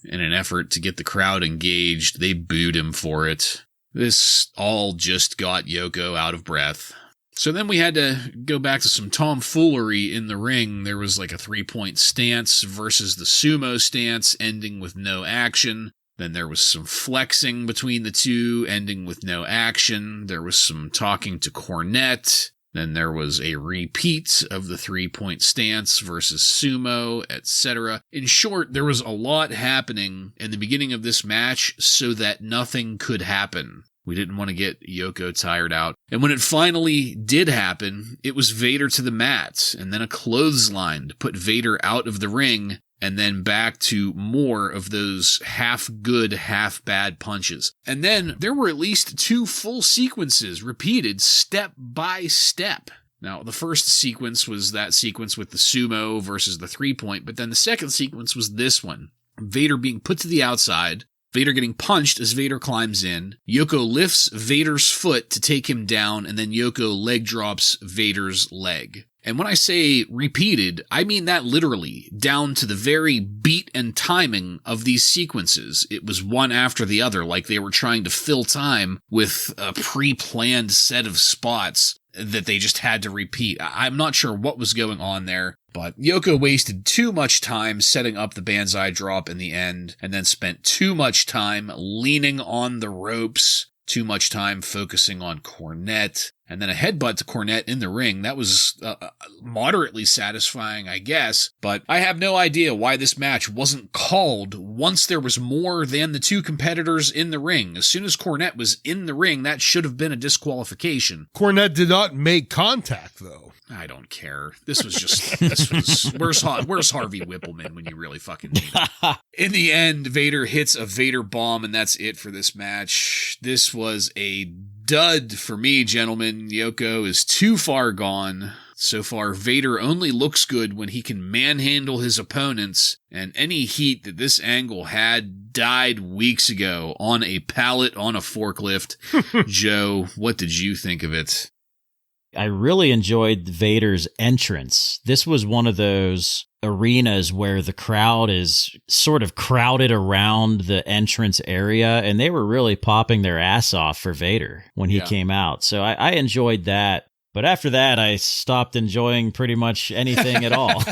In an effort to get the crowd engaged, they booed him for it. This all just got Yoko out of breath. So then we had to go back to some tomfoolery in the ring. There was like a 3-point stance versus the sumo stance, ending with no action. Then there was some flexing between the two, ending with no action. There was some talking to Cornette. Then there was a repeat of the 3-point stance versus sumo, etc. In short, there was a lot happening in the beginning of this match so that nothing could happen. We didn't want to get Yoko tired out. And when it finally did happen, it was Vader to the mat, and then a clothesline to put Vader out of the ring, and then back to more of those half-good, half-bad punches. And then there were at least 2 full sequences repeated step by step. Now, the first sequence was that sequence with the sumo versus the 3-point, but then the second sequence was this one. Vader being put to the outside, Vader getting punched as Vader climbs in, Yoko lifts Vader's foot to take him down, and then Yoko leg drops Vader's leg. And when I say repeated, I mean that literally, down to the very beat and timing of these sequences. It was one after the other, like they were trying to fill time with a pre-planned set of spots that they just had to repeat. I'm not sure what was going on there, but Yoko wasted too much time setting up the Banzai drop in the end, and then spent too much time leaning on the ropes, too much time focusing on Cornette, and then a headbutt to Cornette in the ring. That was moderately satisfying, I guess, but I have no idea why this match wasn't called once there was more than the 2 competitors in the ring. As soon as Cornette was in the ring, that should have been a disqualification. Cornette did not make contact, though. I don't care. This was where's Harvey Whippleman when you really fucking need him? In the end, Vader hits a Vader bomb, and that's it for this match. This was a dud for me, gentlemen. Yoko is too far gone. So far, Vader only looks good when he can manhandle his opponents, and any heat that this angle had died weeks ago on a pallet on a forklift. Joe, what did you think of it? I really enjoyed Vader's entrance. This was one of those arenas where the crowd is sort of crowded around the entrance area, and they were really popping their ass off for Vader when he came out. So I enjoyed that. But after that, I stopped enjoying pretty much anything at all.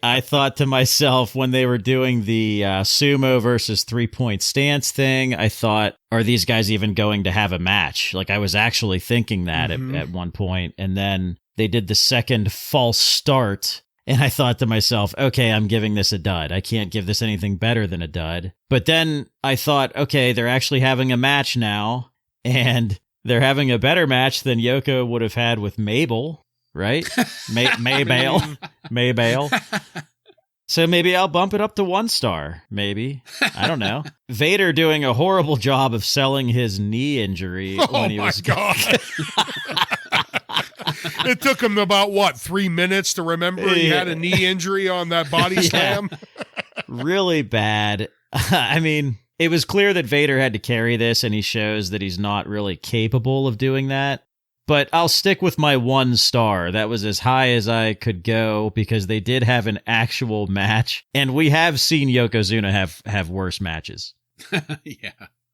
I thought to myself when they were doing the sumo versus 3-point stance thing, I thought, are these guys even going to have a match? Like, I was actually thinking that at one point. And then they did the second false start. And I thought to myself, okay, I'm giving this a dud. I can't give this anything better than a dud. But then I thought, okay, they're actually having a match now. And they're having a better match than Yoko would have had with Mabel. Right? Maybale. So maybe I'll bump it up to 1 star. Maybe. I don't know. Vader doing a horrible job of selling his knee injury when he was... Oh, my God. It took him about, 3 minutes to remember he had a knee injury on that body slam? Really bad. I mean, it was clear that Vader had to carry this, and he shows that he's not really capable of doing that. But I'll stick with my 1 star. That was as high as I could go because they did have an actual match. And we have seen Yokozuna have worse matches. Yeah.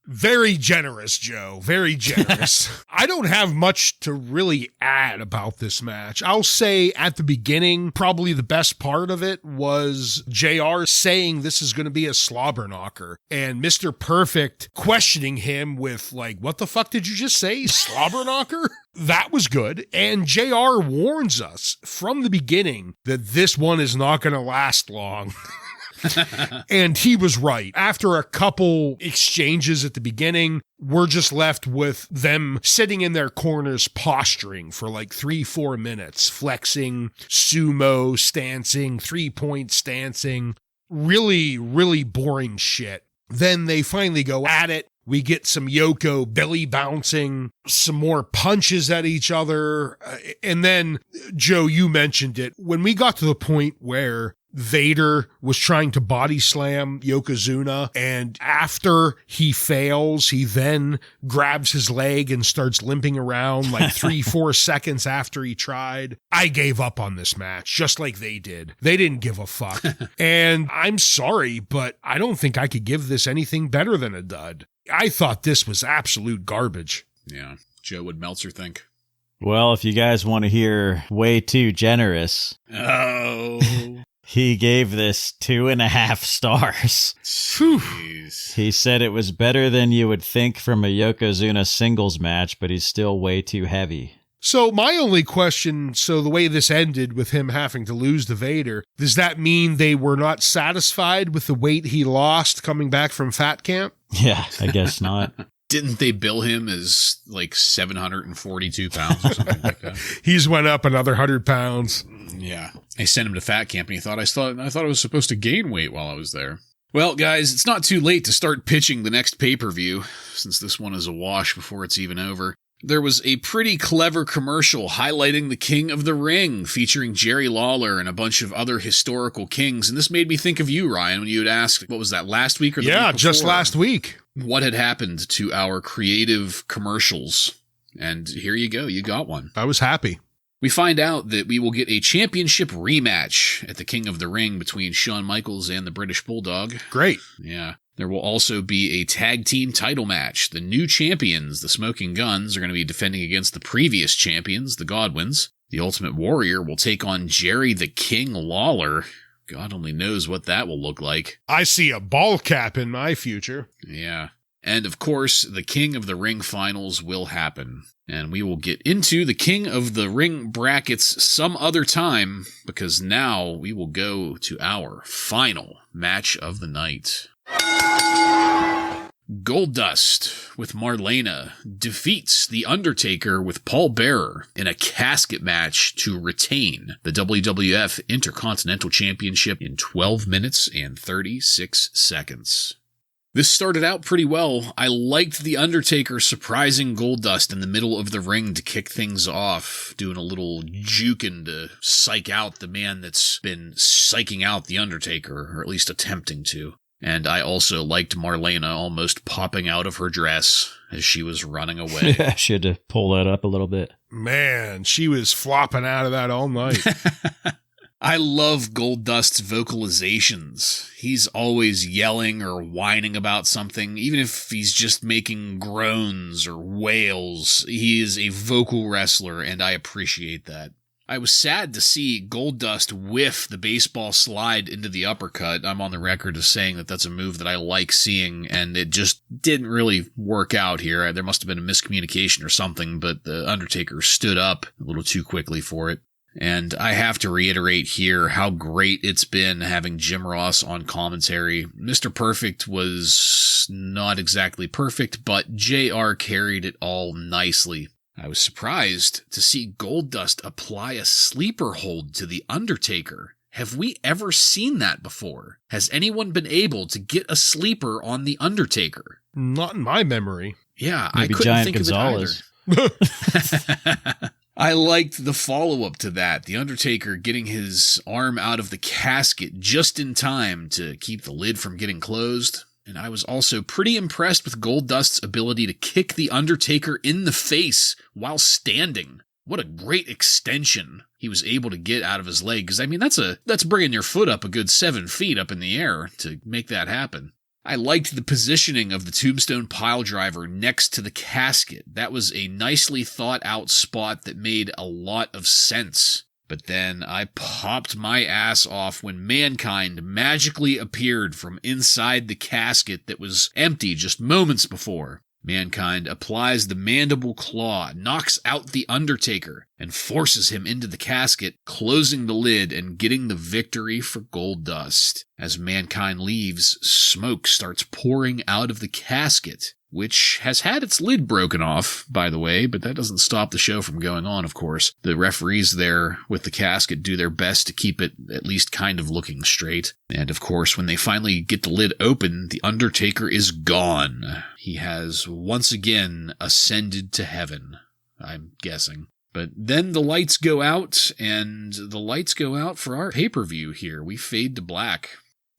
Very generous, Joe. Very generous. I don't have much to really add about this match. I'll say at the beginning, probably the best part of it was JR saying this is going to be a slobber knocker and Mr. Perfect questioning him with like, what the fuck did you just say? Slobber knocker? That was good. And JR warns us from the beginning that this one is not going to last long. And he was right. After a couple exchanges at the beginning, we're just left with them sitting in their corners posturing for like 3-4 minutes, flexing, sumo, stancing, 3-point stancing. Really, really boring shit. Then they finally go at it. We get some Yoko belly bouncing, some more punches at each other. And then, Joe, you mentioned it. When we got to the point where Vader was trying to body slam Yokozuna, and after he fails, he then grabs his leg and starts limping around like 3-4 seconds after he tried. I gave up on this match, just like they did. They didn't give a fuck. And I'm sorry, but I don't think I could give this anything better than a dud. I thought this was absolute garbage. Yeah. Joe, what'd Meltzer think? Well, if you guys want to hear way too generous. Oh. He gave this 2.5 stars. Jeez. He said it was better than you would think from a Yokozuna singles match, but he's still way too heavy. So my only question, so the way this ended with him having to lose to Vader, does that mean they were not satisfied with the weight he lost coming back from Fat Camp? Yeah, I guess not. Didn't they bill him as like 742 pounds or something like that? He's went up another 100 pounds. Yeah. I sent him to Fat Camp and he thought I thought I was supposed to gain weight while I was there. Well, guys, it's not too late to start pitching the next pay-per-view, since this one is a wash before it's even over. There was a pretty clever commercial highlighting the King of the Ring, featuring Jerry Lawler and a bunch of other historical kings. And this made me think of you, Ryan, when you had asked, what was that, last week or the week before? Just last week. What had happened to our creative commercials? And here you go. You got one. I was happy. We find out that we will get a championship rematch at the King of the Ring between Shawn Michaels and the British Bulldog. Great. Yeah. There will also be a tag team title match. The new champions, the Smoking Guns, are going to be defending against the previous champions, the Godwins. The Ultimate Warrior will take on Jerry the King Lawler. God only knows what that will look like. I see a ball cap in my future. Yeah. And of course, the King of the Ring finals will happen. And we will get into the King of the Ring brackets some other time, because now we will go to our final match of the night. Goldust with Marlena defeats The Undertaker with Paul Bearer in a casket match to retain the WWF Intercontinental Championship in 12 minutes and 36 seconds. This started out pretty well. I liked The Undertaker surprising Goldust in the middle of the ring to kick things off, doing a little juking to psych out the man that's been psyching out The Undertaker, or at least attempting to. And I also liked Marlena almost popping out of her dress as she was running away. Yeah, she had to pull that up a little bit. Man, she was flopping out of that all night. I love Goldust's vocalizations. He's always yelling or whining about something, even if he's just making groans or wails. He is a vocal wrestler, and I appreciate that. I was sad to see Goldust whiff the baseball slide into the uppercut. I'm on the record as saying that that's a move that I like seeing, and it just didn't really work out here. There must have been a miscommunication or something, but the Undertaker stood up a little too quickly for it. And I have to reiterate here how great it's been having Jim Ross on commentary. Mr. Perfect was not exactly perfect, but JR carried it all nicely. I was surprised to see Goldust apply a sleeper hold to The Undertaker. Have we ever seen that before? Has anyone been able to get a sleeper on The Undertaker? Not in my memory. Yeah, maybe I couldn't Giant think Gonzalez. of it either. I liked the follow-up to that, The Undertaker getting his arm out of the casket just in time to keep the lid from getting closed. And I was also pretty impressed with Goldust's ability to kick The Undertaker in the face while standing. What a great extension he was able to get out of his leg. Because, I mean, that's bringing your foot up a good 7 feet up in the air to make that happen. I liked the positioning of the Tombstone Piledriver next to the casket. That was a nicely thought out spot that made a lot of sense. But then I popped my ass off when Mankind magically appeared from inside the casket that was empty just moments before. Mankind applies the mandible claw, knocks out the Undertaker, and forces him into the casket, closing the lid and getting the victory for Goldust. As Mankind leaves, smoke starts pouring out of the casket, which has had its lid broken off, by the way, but that doesn't stop the show from going on, of course. The referees there with the casket do their best to keep it at least kind of looking straight. And of course, when they finally get the lid open, the Undertaker is gone. He has once again ascended to heaven, I'm guessing. But then the lights go out, and the lights go out for our pay-per-view here. We fade to black.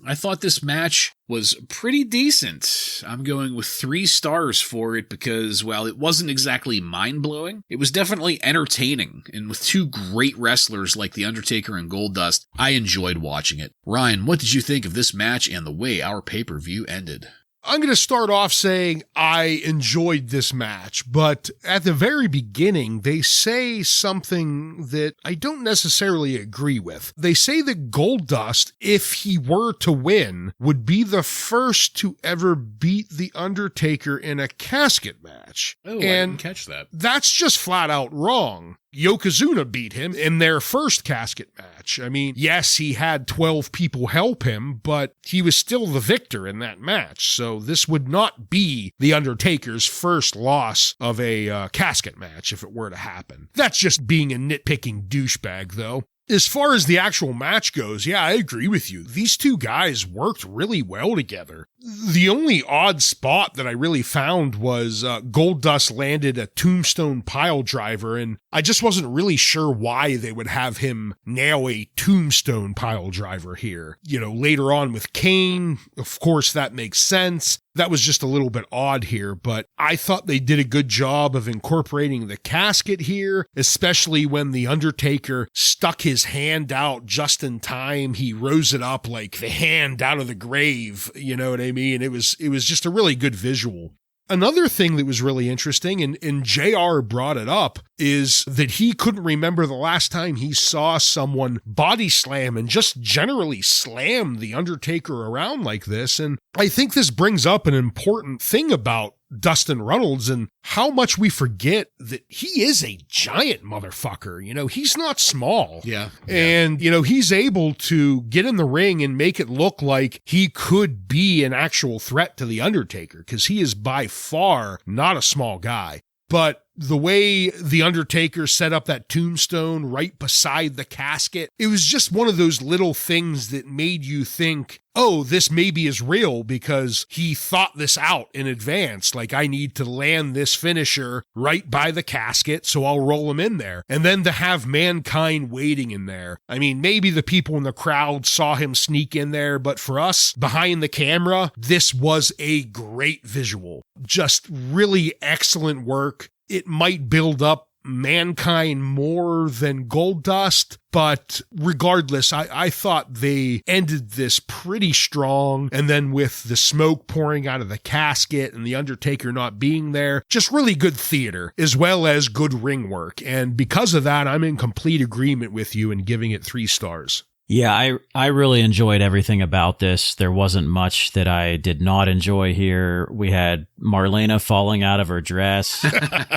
I thought this match was pretty decent. I'm going with 3 stars for it because, while it wasn't exactly mind-blowing, it was definitely entertaining. And with 2 great wrestlers like The Undertaker and Goldust, I enjoyed watching it. Ryan, what did you think of this match and the way our pay-per-view ended? I'm going to start off saying I enjoyed this match, but at the very beginning, they say something that I don't necessarily agree with. They say that Goldust, if he were to win, would be the first to ever beat The Undertaker in a casket match. Oh, I didn't catch that. That's just flat out wrong. Yokozuna beat him in their first casket match. I mean, yes, he had 12 people help him, but he was still the victor in that match. So this would not be The Undertaker's first loss of a casket match if it were to happen. That's just being a nitpicking douchebag, though. As far as the actual match goes, yeah, I agree with you. These 2 guys worked really well together. The only odd spot that I really found was Goldust landed a Tombstone Piledriver, and I just wasn't really sure why they would have him nail a Tombstone Piledriver here. You know, later on with Kane, of course, that makes sense. That was just a little bit odd here, but I thought they did a good job of incorporating the casket here, especially when The Undertaker stuck his hand out just in time. He rose it up like the hand out of the grave, you know what I mean? It was just a really good visual. Another thing that was really interesting, and JR brought it up, is that he couldn't remember the last time he saw someone body slam and just generally slam The Undertaker around like this. And I think this brings up an important thing about Dustin Runnels and how much we forget that he is a giant motherfucker. You know, he's not small. Yeah. And, you know, he's able to get in the ring and make it look like he could be an actual threat to The Undertaker, because he is by far not a small guy. But the way The Undertaker set up that tombstone right beside the casket, it was just one of those little things that made you think, oh, this maybe is real because he thought this out in advance. Like, I need to land this finisher right by the casket, so I'll roll him in there. And then to have Mankind waiting in there. I mean, maybe the people in the crowd saw him sneak in there, but for us behind the camera, this was a great visual. Just really excellent work. It might build up Mankind more than Goldust, but regardless, I thought they ended this pretty strong. And then with the smoke pouring out of the casket and the Undertaker not being there, just really good theater as well as good ring work. And because of that, I'm in complete agreement with you in giving it 3 stars. Yeah, I really enjoyed everything about this. There wasn't much that I did not enjoy here. We had Marlena falling out of her dress.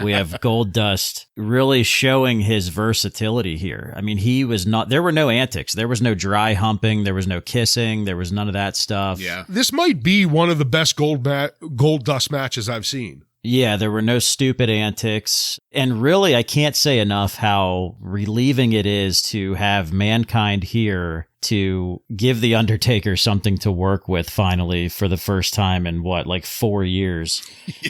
We have Goldust really showing his versatility here. I mean, there were no antics. There was no dry humping. There was no kissing. There was none of that stuff. Yeah. This might be one of the best Goldust matches I've seen. Yeah, there were no stupid antics. And really, I can't say enough how relieving it is to have Mankind here to give The Undertaker something to work with finally for the first time in 4 years.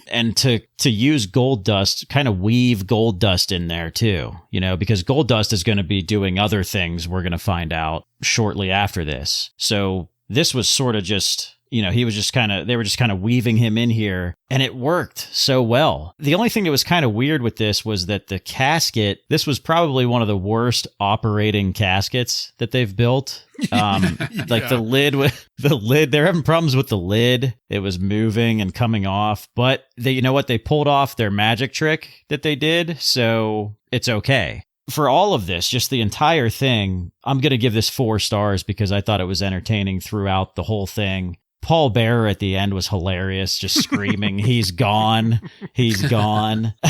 And to use Goldust, kind of weave Goldust in there too, because Goldust is going to be doing other things we're going to find out shortly after this. So this was sort of just... they were just kind of weaving him in here, and it worked so well. The only thing that was kind of weird with this was that the casket, this was probably one of the worst operating caskets that they've built. The lid, they're having problems with the lid. It was moving and coming off, but they pulled off their magic trick that they did. So it's okay. For all of this, just the entire thing, I'm going to give this 4 stars because I thought it was entertaining throughout the whole thing. Paul Bearer at the end was hilarious, just screaming, he's gone,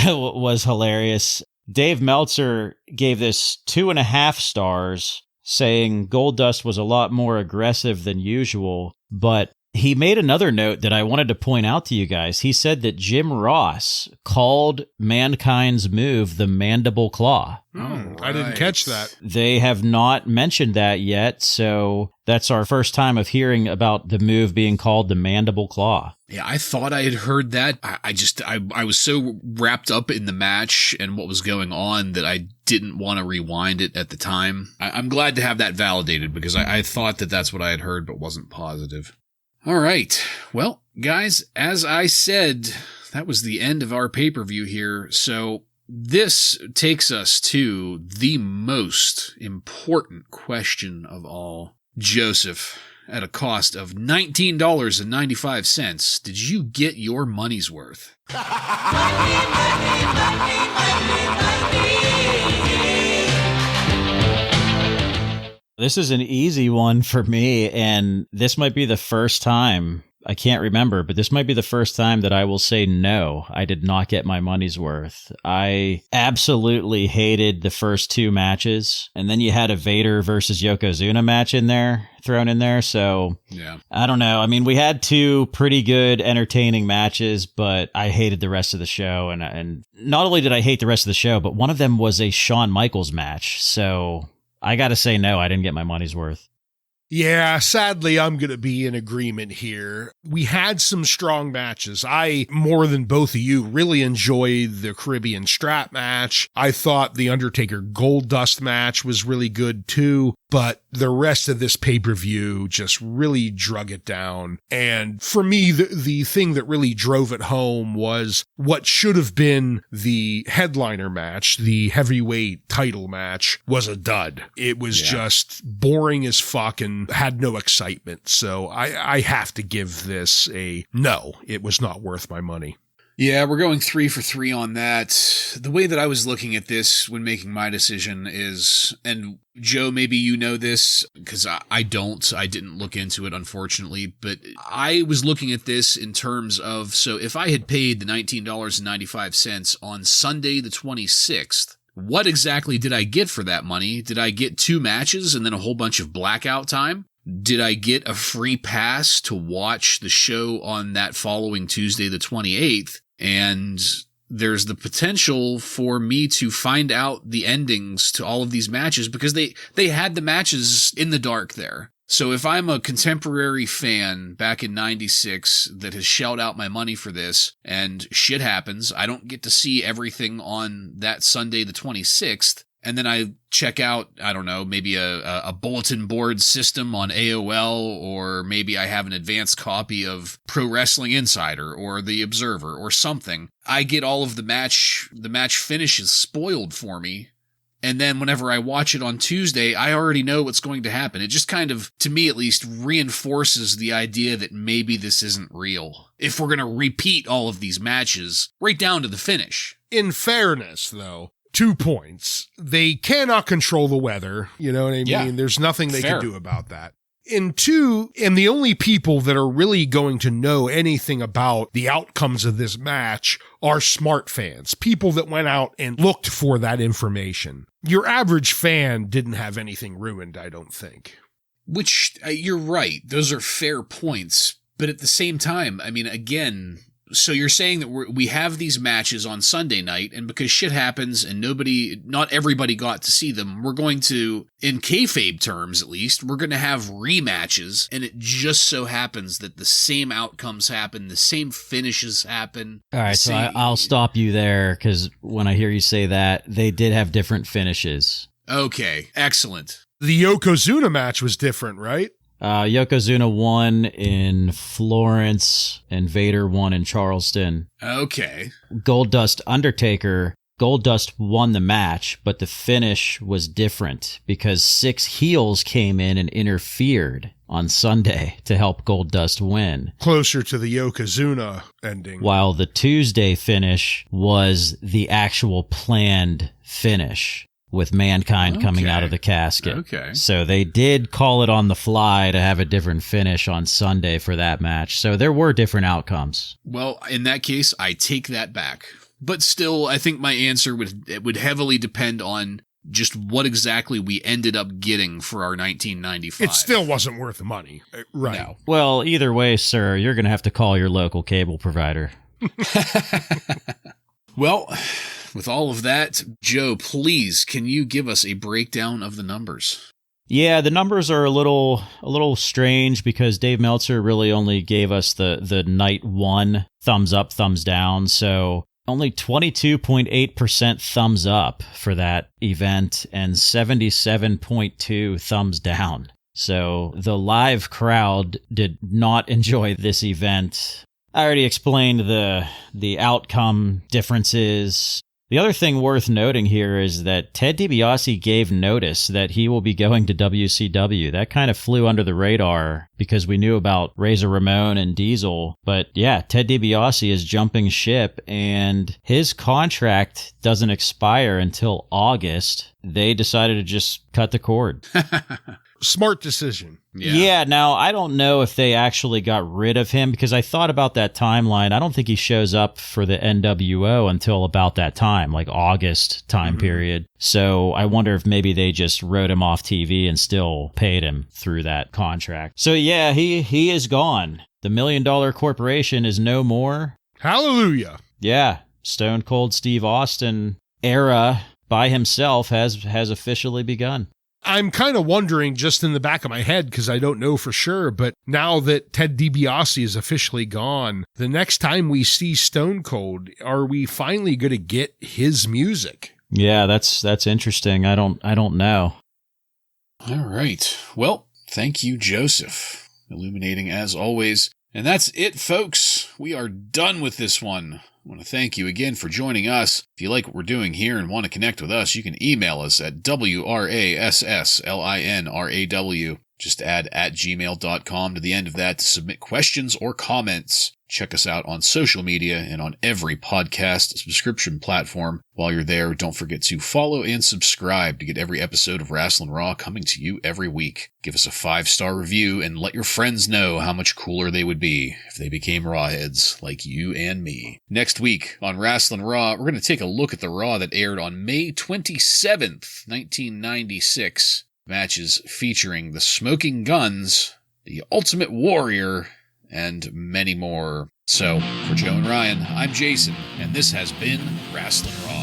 was hilarious. Dave Meltzer gave this 2.5 stars, saying Goldust was a lot more aggressive than usual, but he made another note that I wanted to point out to you guys. He said that Jim Ross called Mankind's move the Mandible Claw. Right. I didn't catch that. They have not mentioned that yet, so that's our first time of hearing about the move being called the Mandible Claw. Yeah, I thought I had heard that. I was so wrapped up in the match and what was going on that I didn't want to rewind it at the time. I'm glad to have that validated because I thought that that's what I had heard but wasn't positive. All right. Well, guys, as I said, that was the end of our pay-per-view here. So this takes us to the most important question of all. Joseph, at a cost of $19.95, did you get your money's worth? This is an easy one for me, and this might be the first time, I can't remember, but this might be the first time that I will say no, I did not get my money's worth. I absolutely hated the first 2 matches, and then you had a Vader versus Yokozuna match thrown in there, so yeah. I don't know. I mean, we had 2 pretty good, entertaining matches, but I hated the rest of the show, and not only did I hate the rest of the show, but one of them was a Shawn Michaels match, so... I got to say no, I didn't get my money's worth. Yeah, sadly, I'm going to be in agreement here. We had some strong matches. I, more than both of you, really enjoyed the Caribbean strap match. I thought the Undertaker Goldust match was really good too, but the rest of this pay-per-view just really drug it down. And for me, the thing that really drove it home was what should have been the headliner match, the heavyweight title match, was a dud. It was just boring as fuck and had no excitement. So I have to give this a no. It was not worth my money. Yeah, we're going 3 for 3 on that. The way that I was looking at this when making my decision is, and Joe, maybe you know this, because I don't. I didn't look into it, unfortunately, but I was looking at this in terms of, so if I had paid the $19.95 on Sunday the 26th, what exactly did I get for that money? Did I get 2 matches and then a whole bunch of blackout time? Did I get a free pass to watch the show on that following Tuesday the 28th? And there's the potential for me to find out the endings to all of these matches because they had the matches in the dark there. So if I'm a contemporary fan back in 96 that has shelled out my money for this and shit happens, I don't get to see everything on that Sunday the 26th, and then I check out, I don't know, maybe a bulletin board system on AOL, or maybe I have an advanced copy of Pro Wrestling Insider or The Observer or something, I get all of the match finishes spoiled for me. And then whenever I watch it on Tuesday, I already know what's going to happen. It just kind of, to me at least, reinforces the idea that maybe this isn't real. If we're going to repeat all of these matches right down to the finish. In fairness, though, 2 points. They cannot control the weather. You know what I mean? Yeah. There's nothing they can do about that. And 2, and the only people that are really going to know anything about the outcomes of this match are smart fans, people that went out and looked for that information. Your average fan didn't have anything ruined, I don't think. Which, you're right, those are fair points. But at the same time, I mean, again, so you're saying that we have these matches on Sunday night, and because shit happens and not everybody got to see them, we're going to, in kayfabe terms at least, we're going to have rematches, and it just so happens that the same outcomes happen, the same finishes happen. All right, so I'll stop you there, because when I hear you say that, they did have different finishes. Okay, excellent. The Yokozuna match was different, right? Yokozuna won in Florence and Vader won in Charleston. Okay. Goldust Undertaker, Goldust won the match, but the finish was different because 6 heels came in and interfered on Sunday to help Goldust win. Closer to the Yokozuna ending. While the Tuesday finish was the actual planned finish, with Mankind coming out of the casket. Okay. So they did call it on the fly to have a different finish on Sunday for that match. So there were different outcomes. Well, in that case, I take that back. But still, I think my answer would heavily depend on just what exactly we ended up getting for our 1995. It still wasn't worth the money. Right. No. Well, either way, sir, you're going to have to call your local cable provider. Well, with all of that, Joe, please, can you give us a breakdown of the numbers? Yeah, the numbers are a little strange because Dave Meltzer really only gave us the night 1 thumbs up, thumbs down. So only 22.8% thumbs up for that event and 77.2 thumbs down. So the live crowd did not enjoy this event. I already explained the outcome differences. The other thing worth noting here is that Ted DiBiase gave notice that he will be going to WCW. That kind of flew under the radar because we knew about Razor Ramon and Diesel. But yeah, Ted DiBiase is jumping ship and his contract doesn't expire until August. They decided to just cut the cord. Smart decision. Yeah, now I don't know if they actually got rid of him because I thought about that timeline. I don't think he shows up for the NWO until about that time, like August time period. So I wonder if maybe they just wrote him off TV and still paid him through that contract. So yeah, he is gone. The $1 Million Corporation is no more. Hallelujah. Yeah, Stone Cold Steve Austin era by himself has officially begun. I'm kind of wondering just in the back of my head, because I don't know for sure, but now that Ted DiBiase is officially gone, the next time we see Stone Cold, are we finally going to get his music? Yeah, that's interesting. I don't know. All right. Well, thank you, Joseph. Illuminating as always. And that's it, folks. We are done with this one. I want to thank you again for joining us. If you like what we're doing here and want to connect with us, you can email us at WRASSLINRAW. Just add @gmail.com to the end of that to submit questions or comments. Check us out on social media and on every podcast subscription platform. While you're there, don't forget to follow and subscribe to get every episode of Wrasslin Raw coming to you every week. Give us a 5-star review and let your friends know how much cooler they would be if they became Rawheads like you and me. Next week on Wrasslin Raw, we're going to take a look at the Raw that aired on May 27th, 1996. Matches featuring the Smoking Guns, the Ultimate Warrior, and many more. So, for Joe and Ryan, I'm Jason, and this has been Wrasslin Raw.